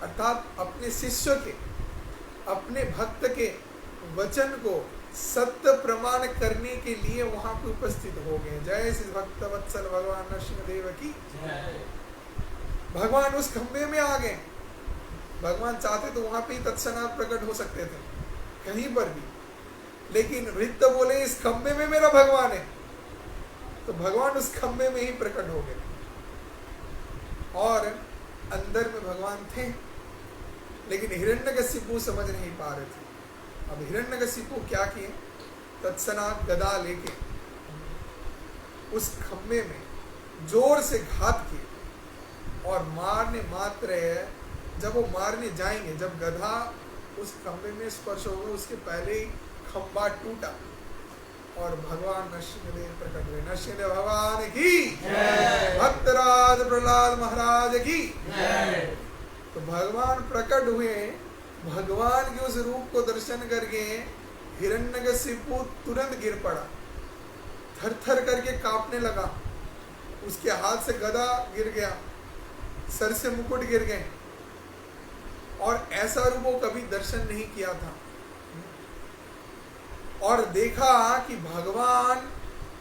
अर्थात अपने शिष्य के, अपने भक्त के वचन को सत्य प्रमाण करने के लिए वहां पे उपस्थित हो गए। जय श्री भक्त वत्सल भगवान नरसिंहदेव की। भगवान उस खंबे में आ गए। भगवान चाहते तो वहां पे ही तत्क्षणात प्रकट हो सकते थे, कहीं पर भी, लेकिन वृत्त बोले इस खंबे में मेरा भगवान है, तो भगवान उस खंबे में ही प्रकट हो गए। और अंदर में भगवान थे, लेकिन हिरण्यकशिपु समझ नहीं पा रहे थे। अब हिरण्यकशिपु क्या किए, तत्क्षणात गदा लेके उस खंबे में जोर से घात किए और मारने मात्र जब वो मारने जाएंगे, जब गधा उस खंबे में स्पर्श होगा उसके पहले ही खंबा टूटा और भगवान नरसिंहदेव प्रकट हुए। नरसिंहदेव भगवान की, भक्तराज प्रहलाद महाराज की। तो भगवान प्रकट हुए, भगवान के उस रूप को दर्शन करके हिरण्यकशिपु तुरंत गिर पड़ा, थर थर करके कांपने लगा, उसके हाथ से गदा गिर गया, सर से मुकुट गिर गए, और ऐसा रूप वो कभी दर्शन नहीं किया था। और देखा कि भगवान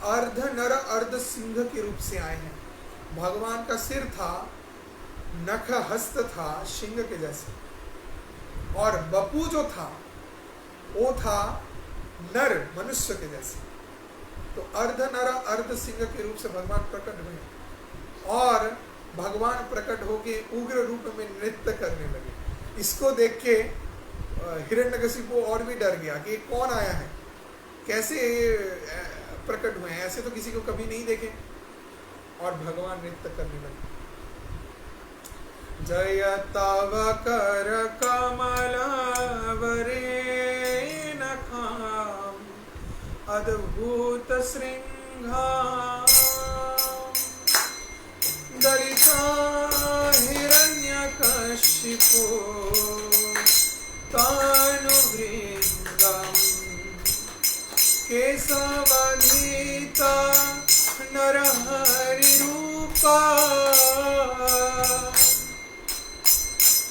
अर्ध नर अर्ध सिंह के रूप से आए हैं। भगवान का सिर था, नख हस्त था सिंह के जैसे, और बपू जो था वो था नर मनुष्य के जैसे। तो अर्ध नर अर्ध सिंह के रूप से भगवान प्रकट हुए और भगवान प्रकट होके उग्र रूप में नृत्य करने लगे। इसको देख के हिरण्यकशिपु और भी डर गया कि कौन आया है, कैसे प्रकट हुए हैं, ऐसे तो किसी को कभी नहीं देखे। और भगवान नृत्य करने लगे। जय तव कर कमल वरे नखाम अद्भुत श्रृंगार दलिता हिरण्यकशिपु तानुभृंगम केशवधीता नरहरि रूपा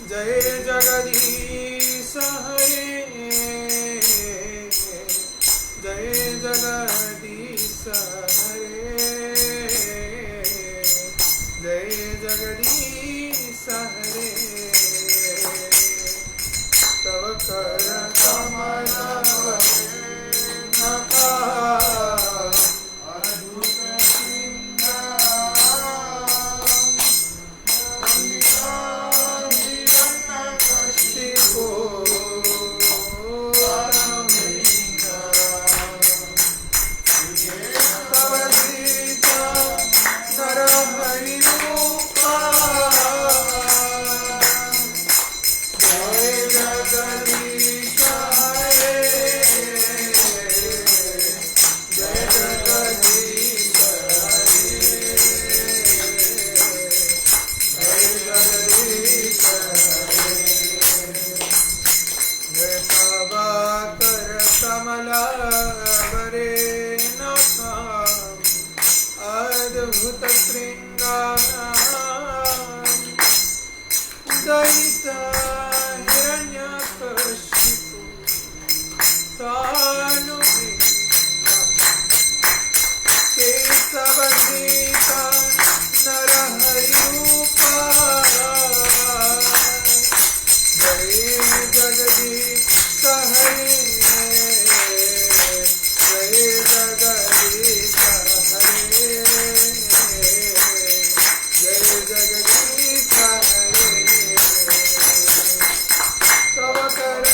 जय जगदीश हरे, जय जगदीश हरे, जय जगदीश हरे। तव कर कमल जय जगदीश सहित हिरण्यकशिपु तानु केशवनीता नरहरिरूपा जय जगदीश हरे जय जगदीश हरे जय जगदीश हरे तव कर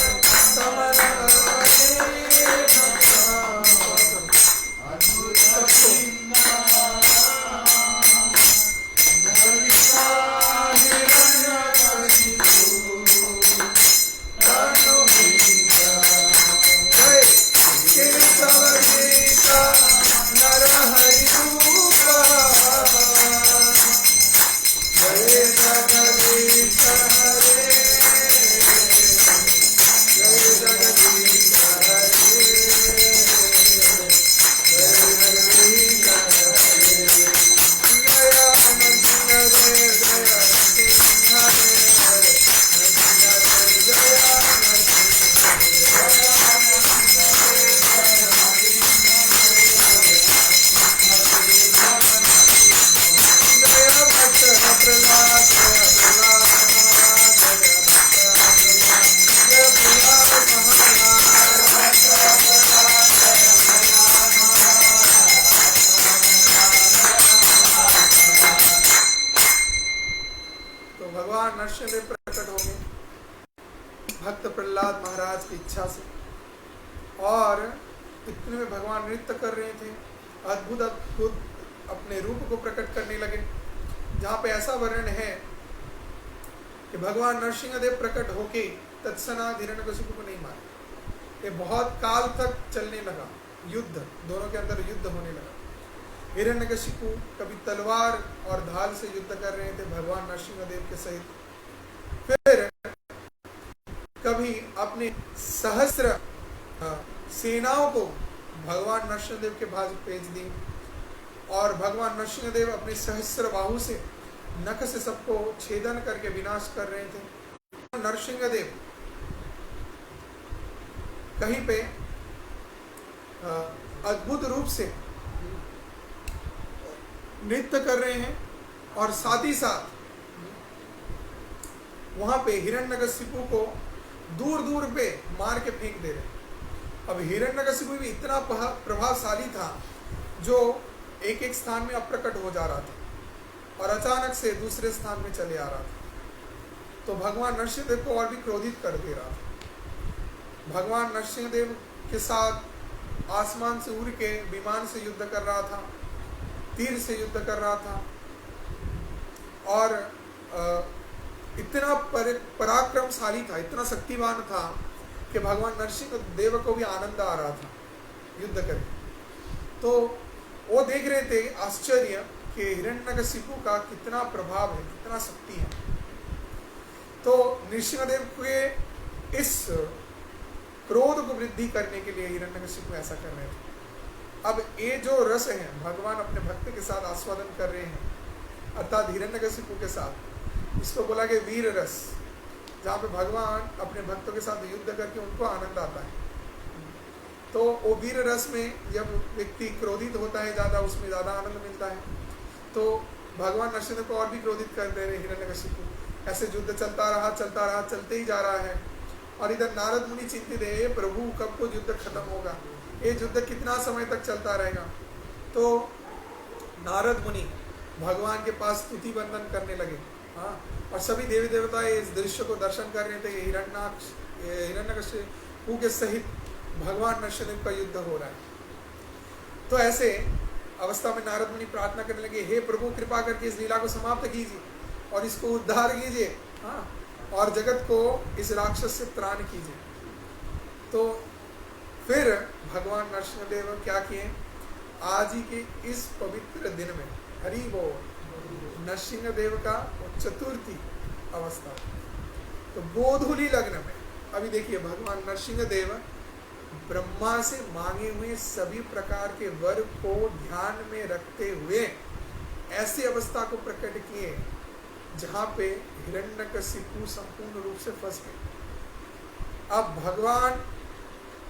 कमल नरसिंहदेव प्रकट हो गए भक्त प्रहलाद महाराज की इच्छा से, और इतने में भगवान नृत्य कर रहे थे, अद्भुत अद्भुत अपने रूप को प्रकट करने लगे। जहाँ पे ऐसा वर्णन है कि भगवान नरसिंहदेव प्रकट होके तत्क्षणात हिरण्यकशिपु को नहीं मारे। ये बहुत काल तक चलने लगा युद्ध, दोनों के अंदर युद्ध होने लगा। हिरण्यकशिपु कभी तलवार और ढाल से युद्ध कर रहे थे भगवान नरसिंहदेव के सहित, फिर कभी अपने सहस्त्र सेनाओं को भगवान नरसिंहदेव के पास भेज दी, और भगवान नरसिंहदेव अपने सहस्त्र बाहु से नख से सबको छेदन करके विनाश कर रहे थे। नरसिंहदेव कहीं पे अद्भुत रूप से नृत्य कर रहे हैं, और साथ ही साथ वहां पे हिरण्यकशिपु को दूर दूर पे मार के फेंक दे रहे हैं। अब हिरण्यकशिपु भी इतना प्रभावशाली था जो एक एक स्थान में अप्रकट हो जा रहा था और अचानक से दूसरे स्थान में चले आ रहा था, तो भगवान नरसिंहदेव को और भी क्रोधित कर दे रहा था। भगवान नरसिंहदेव के साथ आसमान से उड़ के विमान से युद्ध कर रहा था, तीर से युद्ध कर रहा था, और इतना पराक्रमशाली था, इतना शक्तिमान था कि भगवान नरसिंहदेव को भी आनंद आ रहा था युद्ध करके। तो वो देख रहे थे आश्चर्य कि हिरण्यकशिपु का कितना प्रभाव है, कितना शक्ति है। तो नरसिंहदेव के इस क्रोध को वृद्धि करने के लिए हिरण्यकशिपु ऐसा कर रहे थे। अब ये जो रस है भगवान अपने भक्त के साथ आस्वादन कर रहे हैं, अर्थात हिरण्यकशिपु के साथ, इसको बोला गया वीर रस, जहाँ पे भगवान अपने भक्तों के साथ युद्ध करके उनको आनंद आता है। तो वो वीर रस में जब व्यक्ति क्रोधित होता है ज़्यादा, उसमें ज़्यादा आनंद मिलता है। तो भगवान नरसिंह को और भी क्रोधित कर दे रहे हिरण्यकशिपु। ऐसे युद्ध चलता रहा, चलते ही जा रहा है। और इधर नारद मुनि चिंतित है, प्रभु कब को युद्ध खत्म होगा, ये युद्ध कितना समय तक चलता रहेगा। तो नारद मुनि भगवान के पास स्तुति वंदन करने लगे। हाँ, और सभी देवी देवता इस दृश्य को दर्शन कर रहे थे। हिरण्यकशिपु के सहित भगवान नरसिंह का युद्ध हो रहा है। तो ऐसे अवस्था में नारद मुनि प्रार्थना करने लगे, हे प्रभु कृपा करके इस लीला को समाप्त कीजिए और इसको उद्धार कीजिए, हाँ, और जगत को इस राक्षस से त्राण कीजिए। तो फिर भगवान नरसिंहदेव क्या किए, आज ही के इस पवित्र दिन में, हरि बोल, नरसिंहदेव का चतुर्थी अवस्था, तो गोधूली लग्न में, अभी देखिए भगवान नरसिंहदेव ब्रह्मा से मांगे हुए सभी प्रकार के वर को ध्यान में रखते हुए ऐसी अवस्था को प्रकट किए जहाँ पे हिरण्यकशिपु संपूर्ण रूप से फंस गए। अब भगवान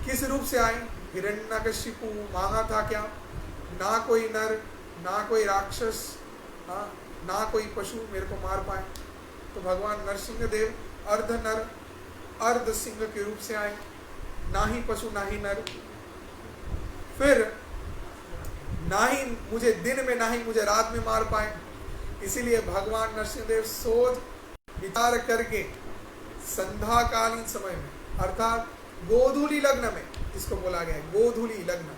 किस रूप से आए? हिरण्यकशिपु मांगा था क्या? ना कोई नर, ना कोई राक्षस, ना कोई पशु मेरे को मार पाए। तो भगवान नरसिंह देव अर्ध नर अर्ध सिंह के रूप से आए, ना ही पशु ना ही नर। फिर ना ही मुझे दिन में ना ही मुझे रात में मार पाए। इसीलिए भगवान नरसिंहदेव सोच विचार करके संध्याकालीन समय में अर्थात गोधूली लग्न में, इसको बोला गया है गोधूली लग्न,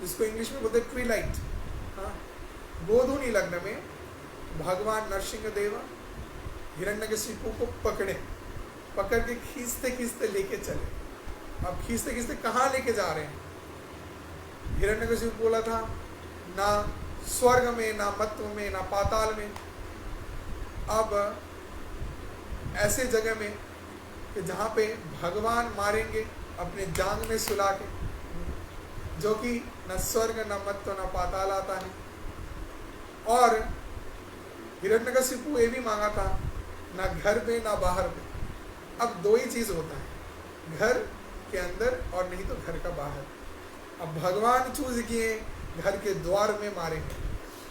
जिसको इंग्लिश में बोलते ट्विलाइट, गोधूली लग्न में भगवान नरसिंहदेव हिरण्यकशिपु को पकड़ के खींचते खींचते लेके चले। अब खींचते खींचते कहाँ लेके जा रहे हैं? हिरण्यकशिपु बोला था ना स्वर्ग में, ना मत्व में, ना पाताल में। अब ऐसे जगह में कि जहाँ पे भगवान मारेंगे अपने जांग में सुला के, जो कि न स्वर्ग न मत्व न पाताल आता है। और हिरण्यकशिपु ये भी मांगा था ना घर में ना बाहर में। अब दो ही चीज होता है, घर के अंदर और नहीं तो घर का बाहर। अब भगवान चूज किए घर के द्वार में मारेंगे,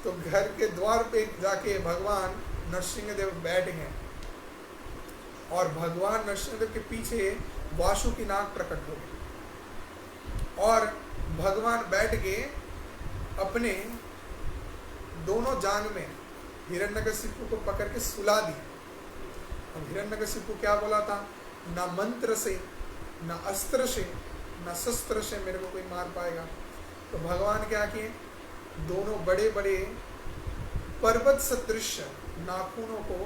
तो घर के द्वार पे जाके भगवान नरसिंहदेव बैठ गए और भगवान नरसिंहदेव के पीछे वासुकीनाग प्रकट हो गए और भगवान बैठ के अपने दोनों जांग में हिरण्यकशिपु को पकड़ के सुला दिया। अब हिरण्यकशिपु क्या बोला था? ना मंत्र से, ना अस्त्र से, ना शस्त्र से मेरे को कोई मार पाएगा। तो भगवान क्या किए? दोनों बड़े बड़े पर्वत सदृश नाखूनों को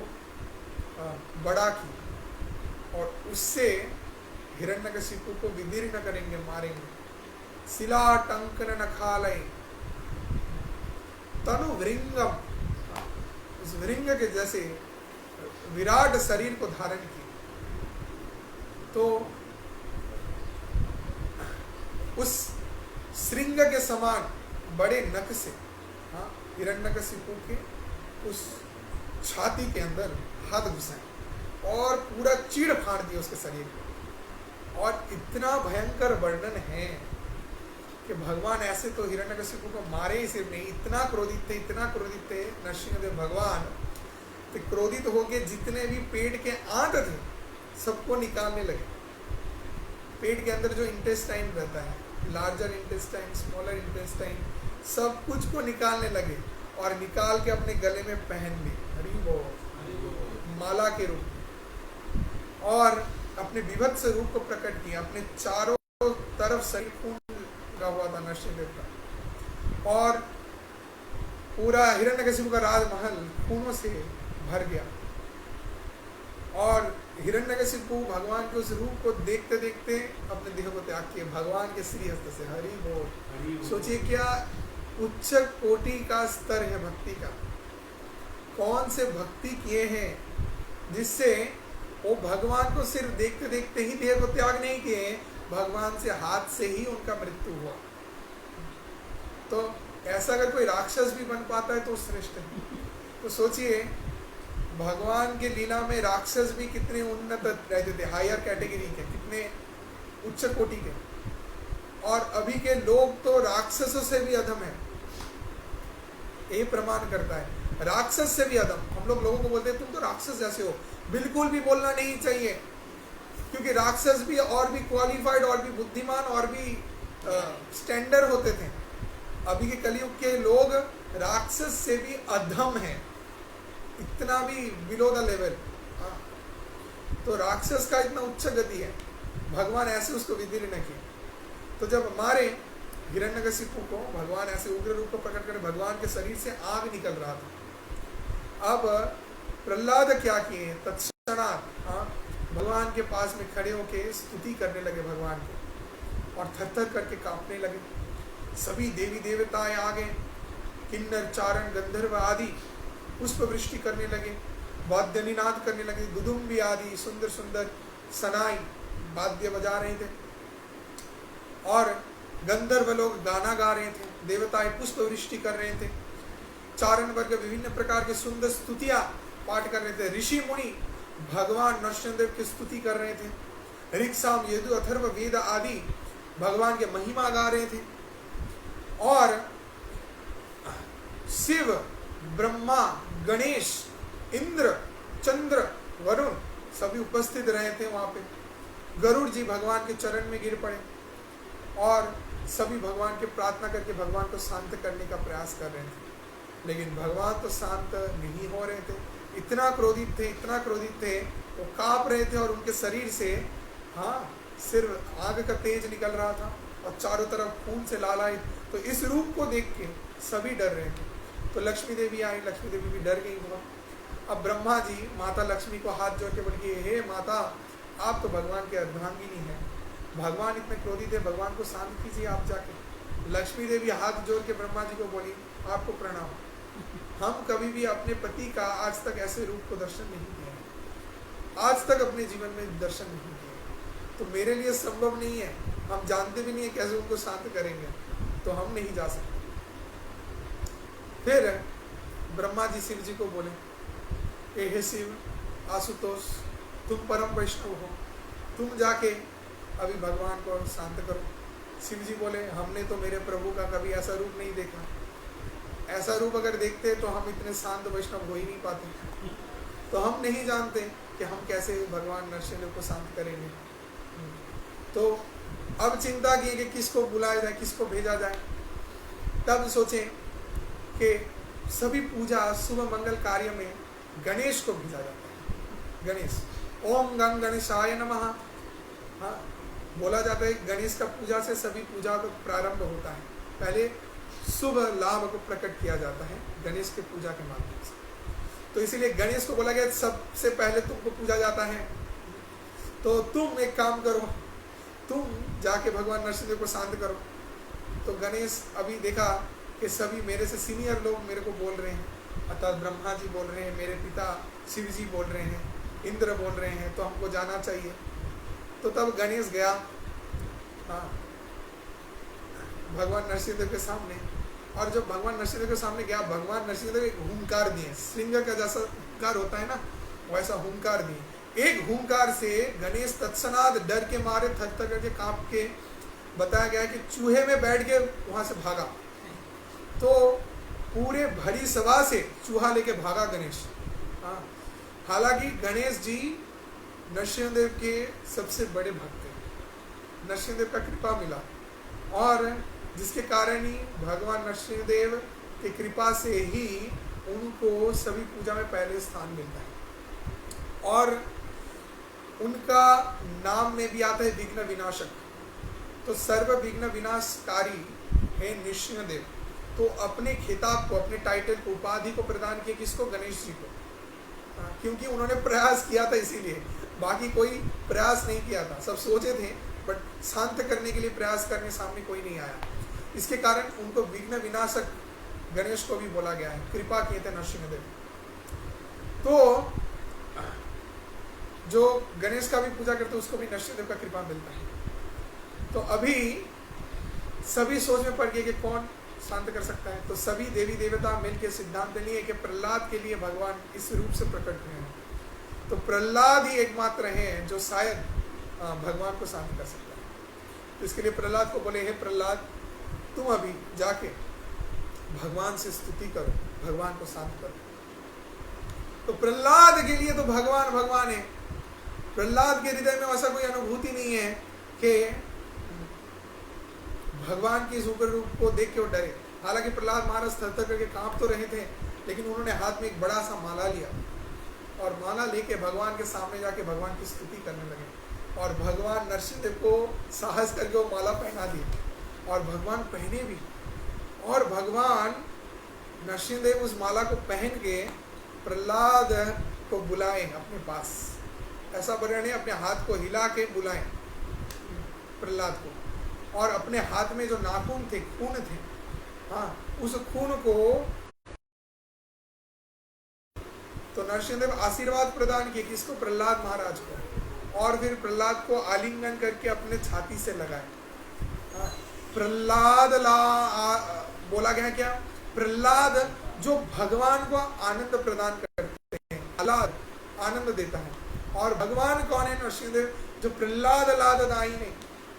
बड़ा की और उससे हिरण्यकशिपु को विदीर्ण करेंगे, मारेंगे। शिला टंकन नखालय तनु वृंगम, उस वृंग के जैसे विराट शरीर को धारण किए। तो उस श्रृंग के समान बड़े नख से हिरण्यकशिपु के उस छाती के अंदर हाथ घुसाए और पूरा चीड़ फाड़ दिया उसके शरीर को। और इतना भयंकर वर्णन है कि भगवान ऐसे तो हिरण्यकशिपु को मारे ही सिर्फ नहीं, इतना क्रोधित थे नरसिंहदेव भगवान। तो क्रोधित होके जितने भी पेट के आंत थे सबको निकालने लगे। पेट के अंदर जो इंटेस्टाइन रहता है, लार्जर इंटेस्टाइन, स्मॉलर इंटेस्टाइन, सब कुछ को निकालने लगे और निकाल के अपने गले में पहन ली, हरि बोल, माला के रूप में। और अपने विभत्स रूप को प्रकट किया। अपने चारों तरफ शरीर खून लगा हुआ था नरसिंहदेव का और पूरा हिरण्यकशिपु का राजमहल खूनों से भर गया। और हिरण्यकशिपु भगवान के उस रूप को देखते देखते अपने देह को त्याग किए भगवान के श्री हस्त से। हरि बोल। सोचिए क्या उच्च कोटि का स्तर है भक्ति का। कौन से भक्ति किए हैं जिससे वो भगवान को सिर्फ देखते देखते ही देह को त्याग नहीं किए, भगवान से हाथ से ही उनका मृत्यु हुआ। तो ऐसा अगर कोई राक्षस भी बन पाता है तो श्रेष्ठ है। तो सोचिए भगवान के लीला में राक्षस भी कितने उन्नत रहते थे, हायर कैटेगरी के, कितने उच्च कोटि के। और अभी के लोग तो राक्षसों से भी अधम है। ये प्रमाण करता है राक्षस से भी अधम। हम लोगों को बोलते हैं तुम तो राक्षस जैसे हो। बिल्कुल भी बोलना नहीं चाहिए, क्योंकि राक्षस भी और भी क्वालिफाइड और भी बुद्धिमान और भी स्टैंडर्ड होते थे। अभी के कलयुग के लोग राक्षस से भी अधम हैं, इतना भी बिलो द लेवल। तो राक्षस का इतना उच्च गति है, भगवान ऐसे उसको विदीर्ण किए। तो जब मारे हिरण्यकशिपु को, भगवान ऐसे उग्र रूप को प्रकट कर भगवान के शरीर से आग निकल रहा था। अब प्रहलाद क्या किए? तत्क्षणात भगवान के पास में खड़े होकर स्तुति करने लगे भगवान की और थर-थर करके कांपने लगे। सभी देवी देवताएं आ गए, किन्नर चारण गंधर्व आदि पुष्प वृष्टि करने लगे, वाद्य निनाद करने लगे, गुदुम्बी आदि सुंदर सुंदर सनाई वाद्य बजा रहे थे और गंधर्व लोग गाना गा रहे थे, देवताएं पुष्प वृष्टि कर रहे थे, चारण वर्ग विभिन्न प्रकार के सुंदर स्तुतियां पाठ कर रहे थे, ऋषि मुनि भगवान नरसिंहदेव की स्तुति कर रहे थे, ऋक्साम यदु अथर्व वेद आदि भगवान के महिमा गा रहे थे, और शिव, ब्रह्मा, गणेश, इंद्र, चंद्र, वरुण सभी उपस्थित रहे थे वहां पे। गरुड़ जी भगवान के चरण में गिर पड़े और सभी भगवान के प्रार्थना करके भगवान को शांत करने का प्रयास कर रहे थे, लेकिन भगवान तो शांत नहीं हो रहे थे। इतना क्रोधित थे, इतना क्रोधित थे, वो कांप रहे थे और उनके शरीर से सिर्फ आग का तेज निकल रहा था और चारों तरफ खून से लालायित। तो इस रूप को देख के सभी डर रहे थे। तो लक्ष्मी देवी आई, लक्ष्मी देवी भी डर गई हुआ। अब ब्रह्मा जी माता लक्ष्मी को हाथ जोड़ के बोल के, हे माता, आप तो भगवान के अर्धांगिनी हैं, भगवान इतने क्रोधित है, भगवान को शांत कीजिए आप जाके। लक्ष्मी देवी हाथ जोड़ के ब्रह्मा जी को बोली, आपको प्रणाम, हम कभी भी अपने पति का आज तक ऐसे रूप को दर्शन नहीं किया, आज तक अपने जीवन में दर्शन नहीं किया, तो मेरे लिए संभव नहीं है, हम जानते भी नहीं है कैसे उनको शांत करेंगे, तो हम नहीं जा सकते। फिर ब्रह्मा जी शिव जी को बोले, हे शिव, आशुतोष, तुम परम वैष्णव हो, तुम जाके अभी भगवान को शांत करो। शिव जी बोले, हमने तो मेरे प्रभु का कभी ऐसा रूप नहीं देखा, ऐसा रूप अगर देखते तो हम इतने शांत वैष्णव हो ही नहीं पाते, तो हम नहीं जानते कि हम कैसे भगवान नरसिंहदेव को शांत करेंगे। तो अब चिंता की कि किसको बुलाया जाए, किसको भेजा जाए। तब सोचे कि सभी पूजा शुभ मंगल कार्य में गणेश को भेजा जाता है। गणेश, ओम गंग गणेशाय नमः, हाँ बोला जाता है। गणेश का पूजा से सभी पूजा का प्रारंभ होता है, पहले शुभ लाभ को प्रकट किया जाता है गणेश के पूजा के माध्यम से। तो इसीलिए गणेश को बोला गया सबसे पहले तुमको पूजा जाता है, तो तुम एक काम करो, तुम जाके भगवान नरसिंहदेव को शांत करो। तो गणेश अभी देखा कि सभी मेरे से सीनियर लोग मेरे को बोल रहे हैं, अर्थात ब्रह्मा जी बोल रहे हैं, मेरे पिता शिव जी बोल रहे हैं, इंद्र बोल रहे हैं, तो हमको जाना चाहिए। तो तब गणेश गया भगवान नरसिंहदेव के सामने, और जब भगवान नरसिंहदेव के सामने गया, भगवान नरसिंहदेव एक हुंकार दिए, श्रृंग का जैसा हुंकार होता है ना, वैसा हुंकार दिए। एक हुंकार से गणेश तत्क्षणात डर के मारे थर थर करके कांप के, बताया गया कि चूहे में बैठ के वहां से भागा। तो पूरे भरी सभा से चूहा लेके भागा गणेश। हालांकि गणेश जी नरसिंहदेव के सबसे बड़े भक्त हैं, नरसिंहदेव का कृपा मिला, और जिसके कारण ही भगवान नरसिंहदेव की कृपा से ही उनको सभी पूजा में पहले स्थान मिलता है। और उनका नाम में भी आता है विघ्न विनाशक, तो सर्व विघ्न विनाशकारी है नरसिंहदेव। तो अपने खिताब को, अपने टाइटल को, उपाधि को प्रदान किया किसको? गणेश जी को, क्योंकि उन्होंने प्रयास किया था, इसीलिए। बाकी कोई प्रयास नहीं किया था, सब सोचे थे, बट शांत करने के लिए प्रयास करने सामने कोई नहीं आया। इसके कारण उनको विघ्न विनाशक गणेश को भी बोला गया है, कृपा किए थे नरसिंहदेव। तो जो गणेश का भी पूजा करते उसको भी नरसिंहदेव का कृपा मिलता है। तो अभी सभी सोच में पड़ गए कि कौन शांत कर सकता है। तो सभी देवी देवता मिलकर सिद्धांत लिए कि प्रहलाद के लिए भगवान इस रूप से प्रकट हुए हैं। तो प्रहलाद ही एकमात्र हैं जो शायद भगवान को शांत कर सकता है। तो इसके लिए प्रहलाद को बोले, हे प्रहलाद, तुम अभी जाके भगवान से स्तुति करो, भगवान को शांत करो। तो प्रहलाद के लिए तो भगवान भगवान है। प्रहलाद के हृदय में ऐसा कोई अनुभूति नहीं है कि भगवान के इस उग्र रूप को देख के वो डरे। हालांकि प्रहलाद महाराज थर-थर करके कांप तो रहे थे, लेकिन उन्होंने हाथ में एक बड़ा सा माला लिया और माला लेके भगवान के सामने जाके भगवान की स्तुति करने लगे। और भगवान नरसिंहदेव को साहस करके वो माला पहना दी, और भगवान पहने भी। और भगवान नरसिंहदेव उस माला को पहन के प्रहलाद को बुलाए अपने पास। ऐसा वर्णन, अपने हाथ को हिला के बुलाए प्रहलाद को, और अपने हाथ में जो नाखून थे, खून थे, उस खून को तो नरसिंहदेव आशीर्वाद प्रदान किए किसको? प्रहलाद महाराज को। और फिर प्रहलाद को आलिंगन करके अपने छाती से लगाए। प्रहलाद बोला गया क्या? प्रहलाद जो भगवान को आनंद प्रदान करते हैं, आह्लाद आनंद देता है। और भगवान कौन है? नरसिंहदेव, जो प्रहलाद लाददायिनी,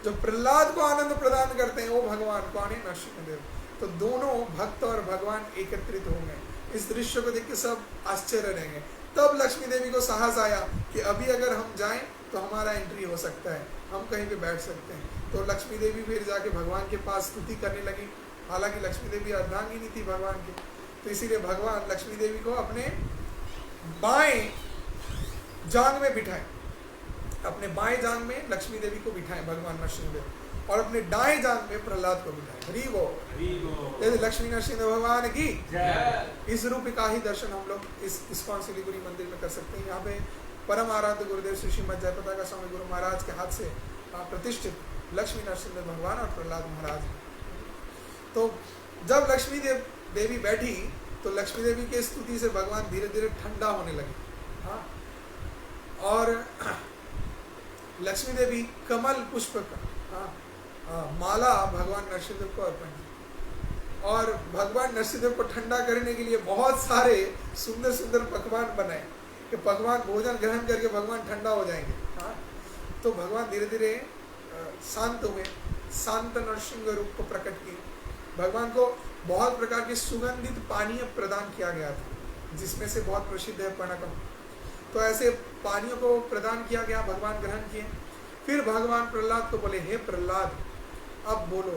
जो प्रहलाद को आनंद प्रदान करते हैं, वो भगवान कौन है? नरसिंहदेव। तो दोनों भक्त और भगवान एकत्रित होंगे। इस दृश्य को देख के सब आश्चर्य रहेंगे। तब लक्ष्मी देवी को साहस आया कि अभी अगर हम जाएं तो हमारा एंट्री हो सकता है, हम कहीं पे बैठ सकते हैं। तो लक्ष्मी देवी फिर जाके भगवान के पास स्तुति करने लगी। हालांकि लक्ष्मी देवी अर्धांगिनी थी भगवान की, तो इसीलिए भगवान लक्ष्मी देवी को अपने बाएं जांग में बिठाए, अपने बाएं जांग में लक्ष्मी देवी को बिठाए भगवान नरसिंहदेव, और अपने दाएं जांग में प्रहलाद को बिठाए। हरि बोल। लक्ष्मी नरसिंह भगवान की इस रूप का ही दर्शन हम लोग इस इस्कॉन सिलीगुड़ी मंदिर में कर सकते हैं। यहाँ पे परम आराध्य गुरुदेव श्री श्रीमद जयपताका स्वामी गुरु महाराज के हाथ से प्रतिष्ठित लक्ष्मी नरसिंह भगवान और प्रहलाद महाराज। तो जब लक्ष्मी देवी बैठी तो लक्ष्मी देवी के स्तुति से भगवान धीरे धीरे ठंडा होने लगे। हाँ, और लक्ष्मी देवी कमल पुष्प का माला भगवान नरसिंहदेव को अर्पण की, और भगवान नरसिंहदेव को ठंडा करने के लिए बहुत सारे सुंदर सुंदर पकवान बनाए कि भगवान भोजन ग्रहण करके भगवान ठंडा हो जाएंगे। हाँ, तो भगवान धीरे धीरे शांत हुए, शांत नरसिंह रूप को प्रकट किए। भगवान को बहुत प्रकार के सुगंधित पानीय प्रदान किया गया था, जिसमें से बहुत प्रसिद्ध है पणकम। तो ऐसे पानियों को प्रदान किया गया, भगवान ग्रहण किए। फिर भगवान प्रहलाद को बोले, हे प्रहलाद, अब बोलो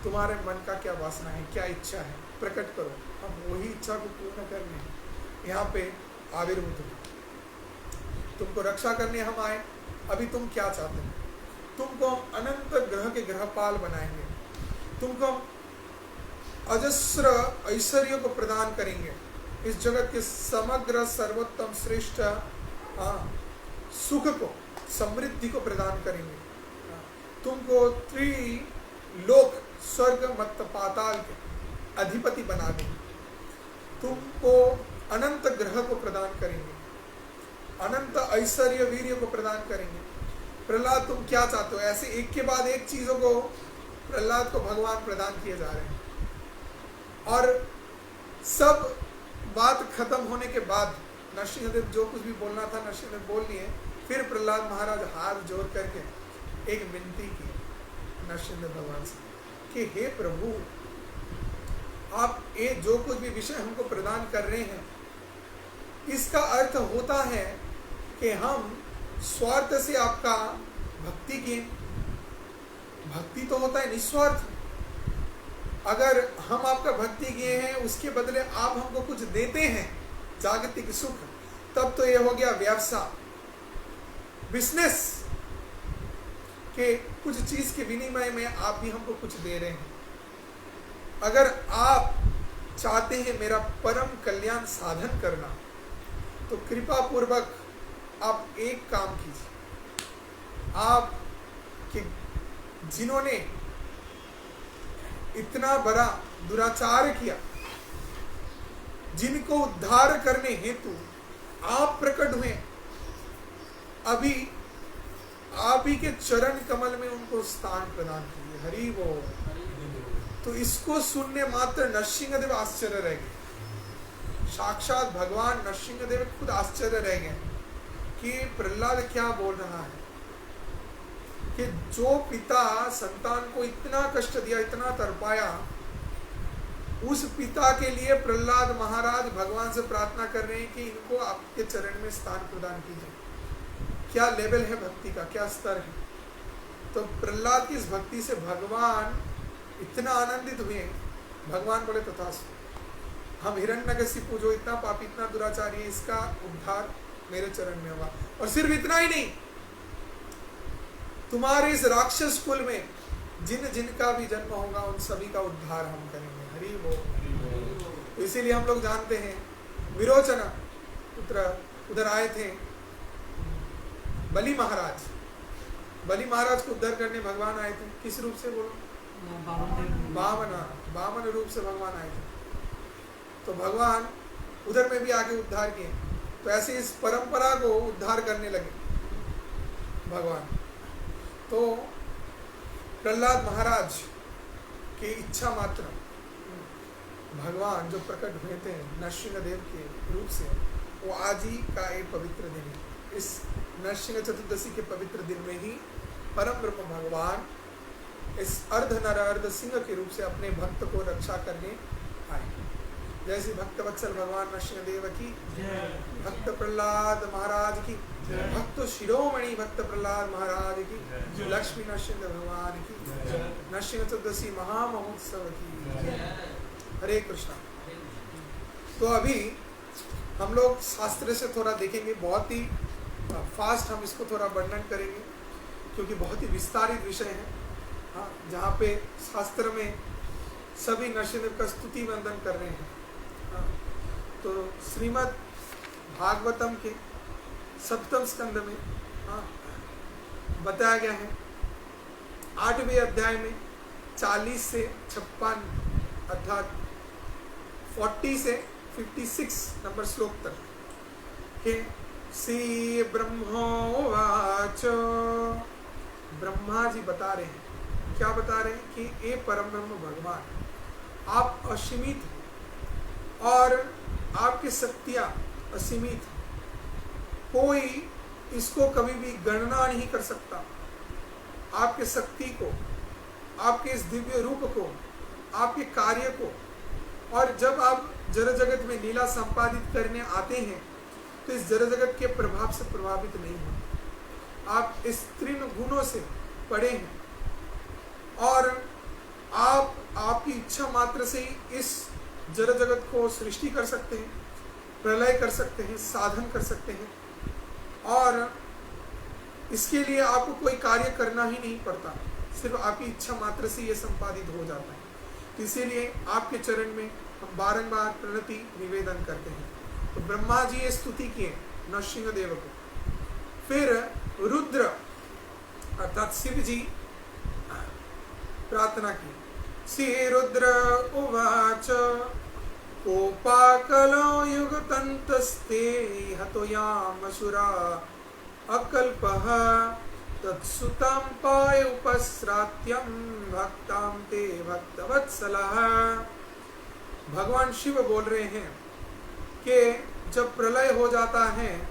तुम्हारे मन का क्या वासना है, क्या इच्छा है, प्रकट करो, हम वही इच्छा को पूर्ण करने यहाँ पे आविर्भूत हुए। तुमको रक्षा करने हम आए। अभी तुम क्या चाहते हो? तुमको अनंत ग्रह के ग्रहपाल बनाएंगे, तुमको अजस्र ऐश्वर्य को प्रदान करेंगे, इस जगत के समग्र सर्वोत्तम श्रेष्ठ सुख को, समृद्धि को प्रदान करेंगे। तुमको त्रिलोक स्वर्ग मत्त पाताल के अधिपति बना देंगे, तुमको अनंत ग्रह को प्रदान करेंगे, अनंत ऐश्वर्य वीर्य को प्रदान करेंगे। प्रहलाद तुम क्या चाहते हो? ऐसे एक के बाद एक चीजों को प्रहलाद को भगवान प्रदान किए जा रहे हैं। और सब बात खत्म होने के बाद नरसिंहदेव जो कुछ भी बोलना था नरसिंहदेव बोल लिए। फिर प्रहलाद महाराज हाथ जोड़ करके एक विनती की नरसिंहदेव भगवान से कि हे प्रभु, आप ये जो कुछ भी विषय हमको प्रदान कर रहे हैं, इसका अर्थ होता है कि हम स्वार्थ से आपका भक्ति किए। भक्ति तो होता है निस्वार्थ। अगर हम आपका भक्ति किए हैं, उसके बदले आप हमको कुछ देते हैं, जागतिक सुख, तब तो ये हो गया व्यवसाय, बिजनेस, कि कुछ चीज के विनिमय में आप भी हमको कुछ दे रहे हैं। अगर आप चाहते हैं मेरा परम कल्याण साधन करना, तो कृपा पूर्वक आप एक काम कीजिए। आप कि जिन्होंने इतना बड़ा दुराचार किया, जिनको उद्धार करने हेतु आप प्रकट हुए, अभी आप ही के चरण कमल में उनको स्थान प्रदान कीजिए। हरि बोल। तो इसको सुनने मात्र नरसिंहदेव आश्चर्य रह गए। साक्षात भगवान नरसिंहदेव खुद आश्चर्य रह गए कि प्रहलाद क्या बोल रहा है, कि जो पिता संतान को इतना कष्ट दिया, इतना तड़पाया, उस पिता के लिए प्रहलाद महाराज भगवान से प्रार्थना कर रहे हैं कि इनको आपके चरण में स्थान प्रदान कीजिए। क्या लेवल है भक्ति का, क्या स्तर है। तो प्रहलाद की इस भक्ति से भगवान इतना आनंदित हुए। भगवान बोले तथास्तु, हम हिरण्यकशिपु जो इतना पापी, इतना दुराचारी है, इसका उद्धार मेरे चरण में हुआ। और सिर्फ इतना ही नहीं, तुम्हारे इस राक्षस कुल में जिन जिनका भी जन्म होगा, उन सभी का उद्धार हम करेंगे। हरि बोल। इसीलिए हम लोग जानते हैं विरोचन पुत्र उधर आए थे, बलि महाराज। बलि महाराज को उद्धार करने भगवान आए थे। किस रूप से? बोलो, वामन रूप से भगवान आए थे। तो भगवान उधर में भी आके उद्धार किए। तो ऐसे इस परंपरा को उद्धार करने लगे भगवान। तो प्रहलाद महाराज की इच्छा मात्र भगवान जो प्रकट हुए थे नरसिंहदेव के रूप से, वो आज ही का एक पवित्र दिन है। इस नरसिंह चतुर्दशी के पवित्र दिन में ही परम ब्रह्म भगवान इस अर्ध नर अर्ध सिंह के रूप से अपने भक्त को रक्षा करने आए। जैसे भक्त वत्सल भगवान नरसिंह देव की, भक्त प्रहलाद महाराज की, भक्त शिरोमणि भक्त प्रहलाद महाराज की, लक्ष्मी नरसिंह भगवान की, नरसिंह चतुर्दशी महामहोत्सव की। हरे कृष्णा। तो अभी हम लोग शास्त्र से थोड़ा देखेंगे, बहुत ही फास्ट हम इसको थोड़ा वर्णन करेंगे क्योंकि बहुत ही विस्तारित विषय है। हाँ, जहाँ पे शास्त्र में सभी नरसिंहदेव का स्तुति वंदन कर रहे हैं। हाँ, तो श्रीमद् भागवतम के सप्तम स्कंद में बताया गया है 8वें अध्याय में 40 से 56 अर्थात 40 से 56 नंबर श्लोक तक के श्री ब्रह्मोवाच, ब्रह्मा जी बता रहे हैं, क्या बता रहे हैं कि ये परम ब्रह्म भगवान आप असीमित और आपकी शक्तियाँ असीमित, कोई इसको कभी भी गणना नहीं कर सकता। आपके शक्ति को, आपके इस दिव्य रूप को, आपके कार्य को, और जब आप जड़ जगत में लीला संपादित करने आते हैं तो इस जड़ जगत के प्रभाव से प्रभावित नहीं होते। आप इस तीन गुणों से पड़े हैं और आप आपकी इच्छा मात्र से ही इस जड़ जगत को सृष्टि कर सकते हैं, प्रलय कर सकते हैं, साधन कर सकते हैं, और इसके लिए आपको कोई कार्य करना ही नहीं पड़ता, सिर्फ आपकी इच्छा मात्र से ये संपादित हो जाता है। तो इसीलिए आपके चरण में हम बारंबार प्रणति निवेदन करते हैं। तो ब्रह्मा जी ये स्तुति किए नरसिंह देव को। फिर रुद्र अर्थात शिव जी प्रार्थना की। श्री रुद्र उवाच कोपाकलो युगतन्तस्ते हतो यामसुरा अकल्पः तत्सुतं पाय उपस्रात्यं भक्तां ते भक्तवत्सलः। भगवान शिव बोल रहे हैं कि जब प्रलय हो जाता है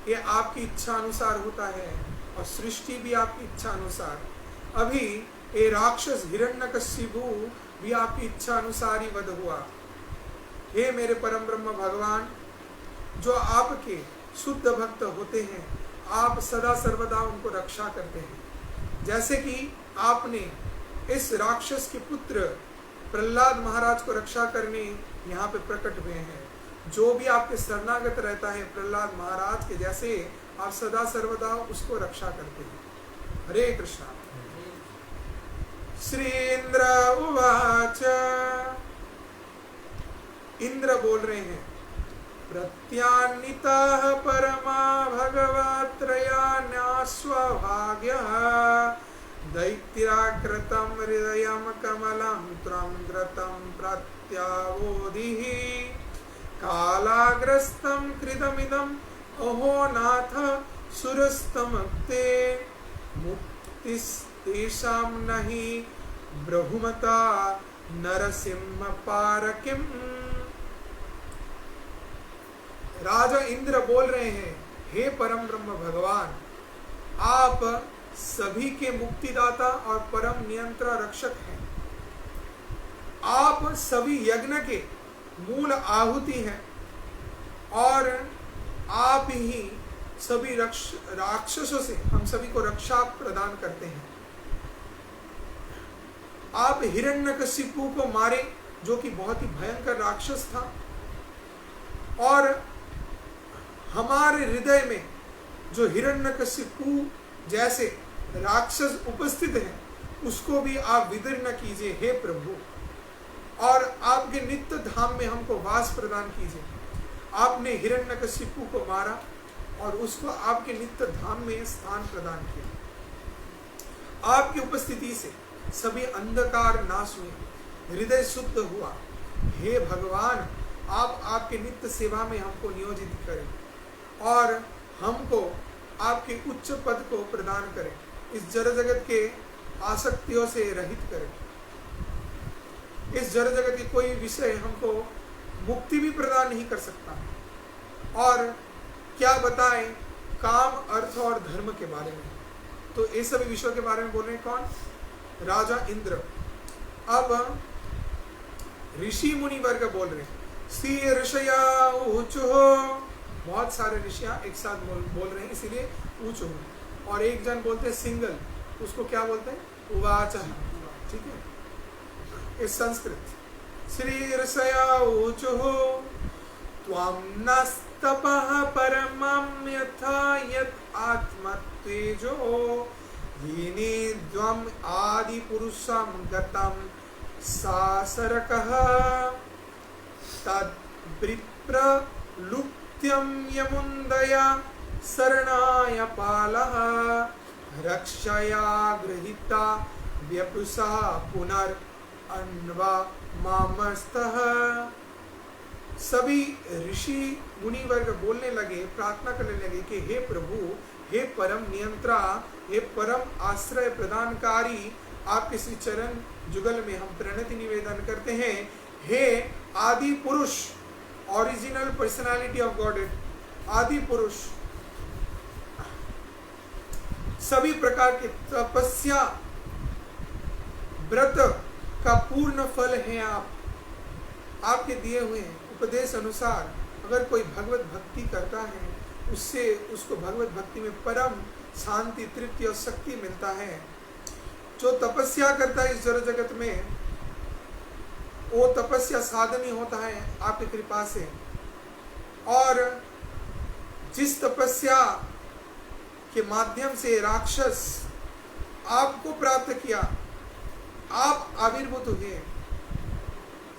ये आपकी इच्छा अनुसार होता है और सृष्टि भी आपकी इच्छा अनुसार। अभी ये राक्षस हिरण्यकशिपु भी आपकी इच्छा अनुसार ही वध हुआ। हे मेरे परम ब्रह्म भगवान, जो आपके शुद्ध भक्त होते हैं आप सदा सर्वदा उनको रक्षा करते हैं। जैसे कि आपने इस राक्षस के पुत्र प्रहलाद महाराज को रक्षा करने यहाँ पे प्रकट हुए हैं। जो भी आपके शरणागत रहता है प्रहलाद महाराज के जैसे, आप सदा सर्वदा उसको रक्षा करते हैं। हरे कृष्णा। श्री इंद्र उवाच, इंद्र बोल रहे हैं प्रत्यान्विताः परमा भगवत्रयान्यास्वभाग्यः दैत्याकृतं हृदयं कमलं त्वं द्रतं प्रत्यावोधिः कालाग्रस्तं कृतमिदं अहो नाथ सुरस्तमक्ते मुक्तिस्तेषां नहि ब्रहुमता नरसिंह पारकिम्। राजा इंद्र बोल रहे हैं, हे परम ब्रह्म भगवान, आप सभी के मुक्तिदाता और परम नियंत्रण रक्षक हैं। आप सभी यज्ञ के मूल आहुति हैं और आप ही सभी राक्षसों से हम सभी को रक्षा प्रदान करते हैं। आप हिरण्यकशिपु को मारे जो कि बहुत ही भयंकर राक्षस था, और हमारे हृदय में जो हिरण्यकशिपु जैसे राक्षस उपस्थित हैं उसको भी आप विदीर्ण कीजिए हे प्रभु, और आपके नित्य धाम में हमको वास प्रदान कीजिए। आपने हिरण्यकशिपु को मारा और उसको आपके नित्य धाम में स्थान प्रदान किया। आपकी उपस्थिति से सभी अंधकार नाश हुए, हृदय शुद्ध हुआ। हे भगवान, आप आपके नित्य सेवा में हमको नियोजित करें और हमको आपके उच्च पद को प्रदान करें, इस जड़ जगत के आसक्तियों से रहित करें। इस जड़ जगत की कोई विषय हमको मुक्ति भी प्रदान नहीं कर सकता और क्या बताएं काम, अर्थ और धर्म के बारे में। तो ये सभी विषयों के बारे में बोल रहे हैं कौन? राजा इंद्र। अब ऋषि मुनि वर्ग बोल रहे हैं। सी ऋषया ऊचु, बहुत सारे ऋषियां एक साथ बोल रहे हैं, इसीलिए ऊचु। और एक जन बोलते हैं सिंगल, उसको क्या बोलते हैं? उवाच। ठीक है, इस संस्कृत। श्री ऋषया ऊचु त्वं नस्तपः परमं यथा यत् आत्मत्वेजो येने द्वम् आदिपुरुषं गतं सासरकः तद्विप्रलुप्त्यं यमुन्दया शरणाय पालः रक्षया गृहीता व्यपुषा पुनरन्वा मामस्तः। सभी ऋषि मुनि वर्ग बोलने लगे, प्रार्थना करने लगे कि हे प्रभु, हे परम नियंत्रा, हे परम आश्रय प्रदानकारी, आपके श्री चरण जुगल में हम प्रणति निवेदन करते हैं। हे आदि पुरुष, ओरिजिनल पर्सनालिटी ऑफ गॉडेड, आदि पुरुष, सभी प्रकार के तपस्या व्रत का पूर्ण फल है आप। आपके दिए हुए उपदेश अनुसार अगर कोई भगवत भक्ति करता है, उससे उसको भगवत भक्ति में परम शांति, तृप्ति और शक्ति मिलता है। जो तपस्या करता है इस जड़ जगत में, वो तपस्या साधनी होता है आपकी कृपा से। और जिस तपस्या के माध्यम से राक्षस आपको प्राप्त किया, आप आविर्भूत हुए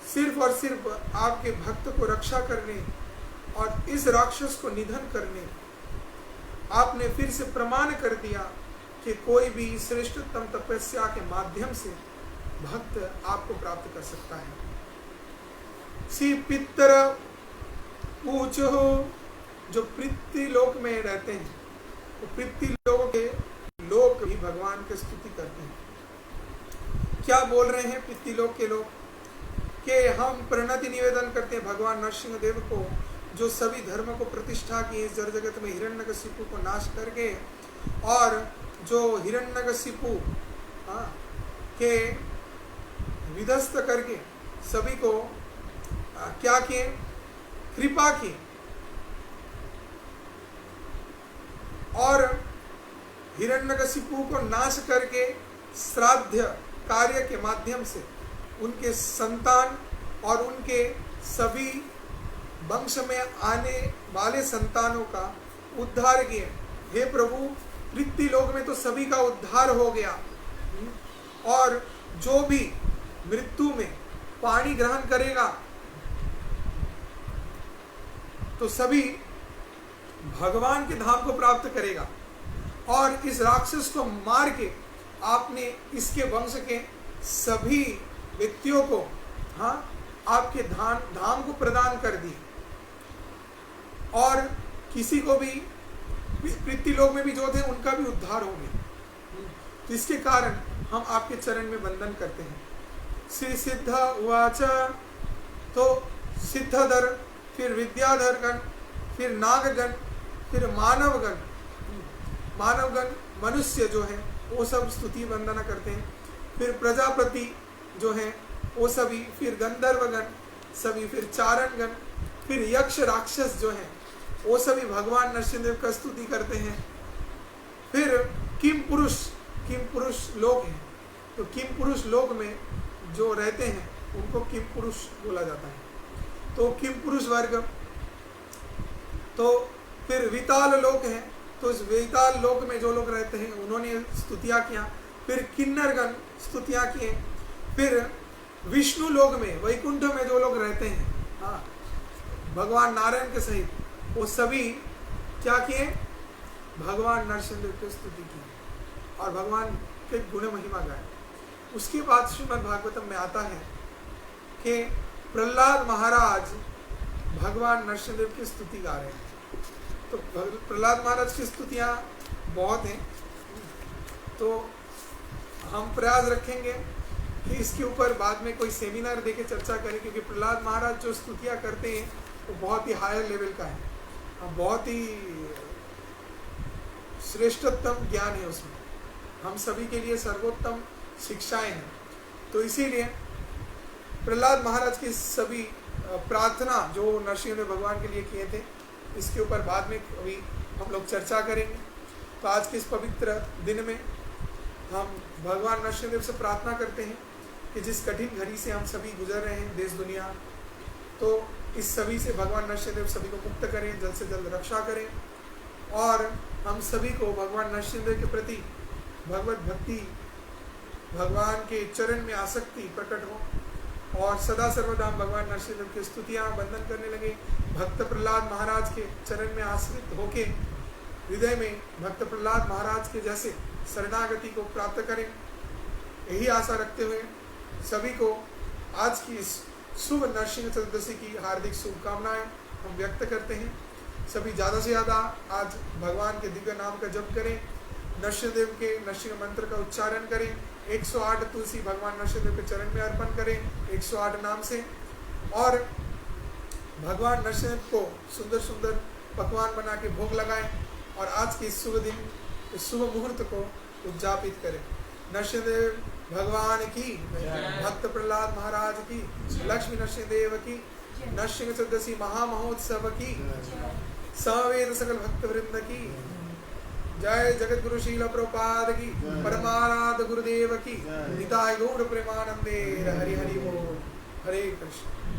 सिर्फ और सिर्फ आपके भक्त को रक्षा करने और इस राक्षस को निधन करने। आपने फिर से प्रमाण कर दिया कि कोई भी श्रेष्ठतम तपस्या के माध्यम से भक्त आपको प्राप्त कर सकता है। सी पितर पूछो, जो पृथ्वी लोक में रहते हैं, वो पृथ्वी लोक के लोग भी भगवान की स्तुति करते हैं। क्या बोल रहे हैं पृथ्वी लोक के लोग? कि हम प्रणति निवेदन करते हैं भगवान नरसिंह देव को, जो सभी धर्म को प्रतिष्ठा किए इस जड़ जगत में, हिरण्यकशिपु को नाश करके, और जो हिरण्यकशिपु के विध्वस्त करके सभी को क्या किए? कृपा की। और हिरण्यकशिपु को नाश करके श्राद्ध कार्य के माध्यम से उनके संतान और उनके सभी वंश में आने वाले संतानों का उद्धार किए। हे प्रभु, पृथ्वी लोक में तो सभी का उद्धार हो गया, और जो भी मृत्यु में पानी ग्रहण करेगा तो सभी भगवान के धाम को प्राप्त करेगा। और इस राक्षस को मार के आपने इसके वंश के सभी व्यक्तियों को आपके धाम को प्रदान कर दी। और किसी को भी पृथ्वी लोक में भी जो थे उनका भी उद्धार हो गया। तो इसके कारण हम आपके चरण में वंदन करते हैं। श्री सिद्ध उवाच, तो सिद्धधर, फिर विद्याधर गण, फिर नागगण, फिर मानवगण। मानवगण मनुष्य जो है वो सब स्तुति वंदना करते हैं। फिर प्रजापति जो है वो सभी, फिर गंधर्वगण सभी, फिर चारणगण, फिर यक्ष राक्षस जो है वो सभी भगवान नरसिंहदेव का स्तुति करते हैं। फिर किम पुरुष लोक है, तो किम पुरुष लोक में जो रहते हैं उनको किम पुरुष बोला जाता है। तो किम पुरुष वर्ग। तो फिर विताल लोक है, तो इस विताल लोक में जो लोग रहते हैं उन्होंने स्तुतियाँ किया। फिर किन्नरगण स्तुतियाँ किए। फिर विष्णु लोक में, वैकुंठ में जो लोग रहते हैं, भगवान नारायण के सहित, वो सभी क्या किए? भगवान नरसिंहदेव की स्तुति की और भगवान के गुण महिमा गाए। उसके बाद श्रीमद् भागवतम में आता है कि प्रहलाद महाराज भगवान नरसिंहदेव की स्तुति गा रहे हैं। तो प्रहलाद महाराज की स्तुतियाँ बहुत हैं, तो हम प्रयास रखेंगे कि इसके ऊपर बाद में कोई सेमिनार देके चर्चा करें, क्योंकि प्रहलाद महाराज जो स्तुतियाँ करते हैं वो बहुत ही हायर लेवल का है। बहुत ही श्रेष्ठतम ज्ञान है उसमें, हम सभी के लिए सर्वोत्तम शिक्षाएं हैं। तो इसीलिए प्रहलाद महाराज की सभी प्रार्थना जो नरसिंहदेव भगवान के लिए किए थे, इसके ऊपर बाद में अभी हम लोग चर्चा करेंगे। तो आज के इस पवित्र दिन में हम भगवान नरसिंहदेव से प्रार्थना करते हैं कि जिस कठिन घड़ी से हम सभी गुजर रहे हैं देश दुनिया, तो इस सभी से भगवान नरसिंहदेव सभी को मुक्त करें, जल्द से जल्द रक्षा करें, और हम सभी को भगवान नरसिंहदेव के प्रति भगवत भक्ति, भगवान के चरण में आसक्ति प्रकट हो, और सदा सर्वदा हम भगवान नरसिंहदेव की स्तुतियाँ वंदन करने लगे। भक्त प्रहलाद महाराज के चरण में आश्रित होके हृदय में भक्त प्रहलाद महाराज के जैसे शरणागति को प्राप्त करें, यही आशा रखते हुए सभी को आज की इस शुभ नरसिंह चतुर्दशी की हार्दिक शुभकामनाएं हम व्यक्त करते हैं। सभी ज़्यादा से ज़्यादा आज भगवान के दिव्य नाम का जप करें, नरसिंहदेव के नरसिंह मंत्र का उच्चारण करें, 108 तुलसी भगवान नरसिंहदेव के चरण में अर्पण करें 108 नाम से, और भगवान नरसिंहदेव को सुंदर सुंदर पकवान बना के भोग लगाएं, और आज के इस शुभ दिन, इस शुभ मुहूर्त को उद्यापित करें। नरसिंहदेव भगवान की, भक्त प्रहलाद महाराज की, लक्ष्मी नरसिंहदेव की, नरसिंह चतुर्दशी महामहोत्सव की, सवेद सकल भक्त वृंद की जय। जगत गुरु शील प्रभुपाद की, परमाराध गुरुदेव की, निताय गौर प्रेमानंदे। हरि हरि बोल। हरे कृष्ण।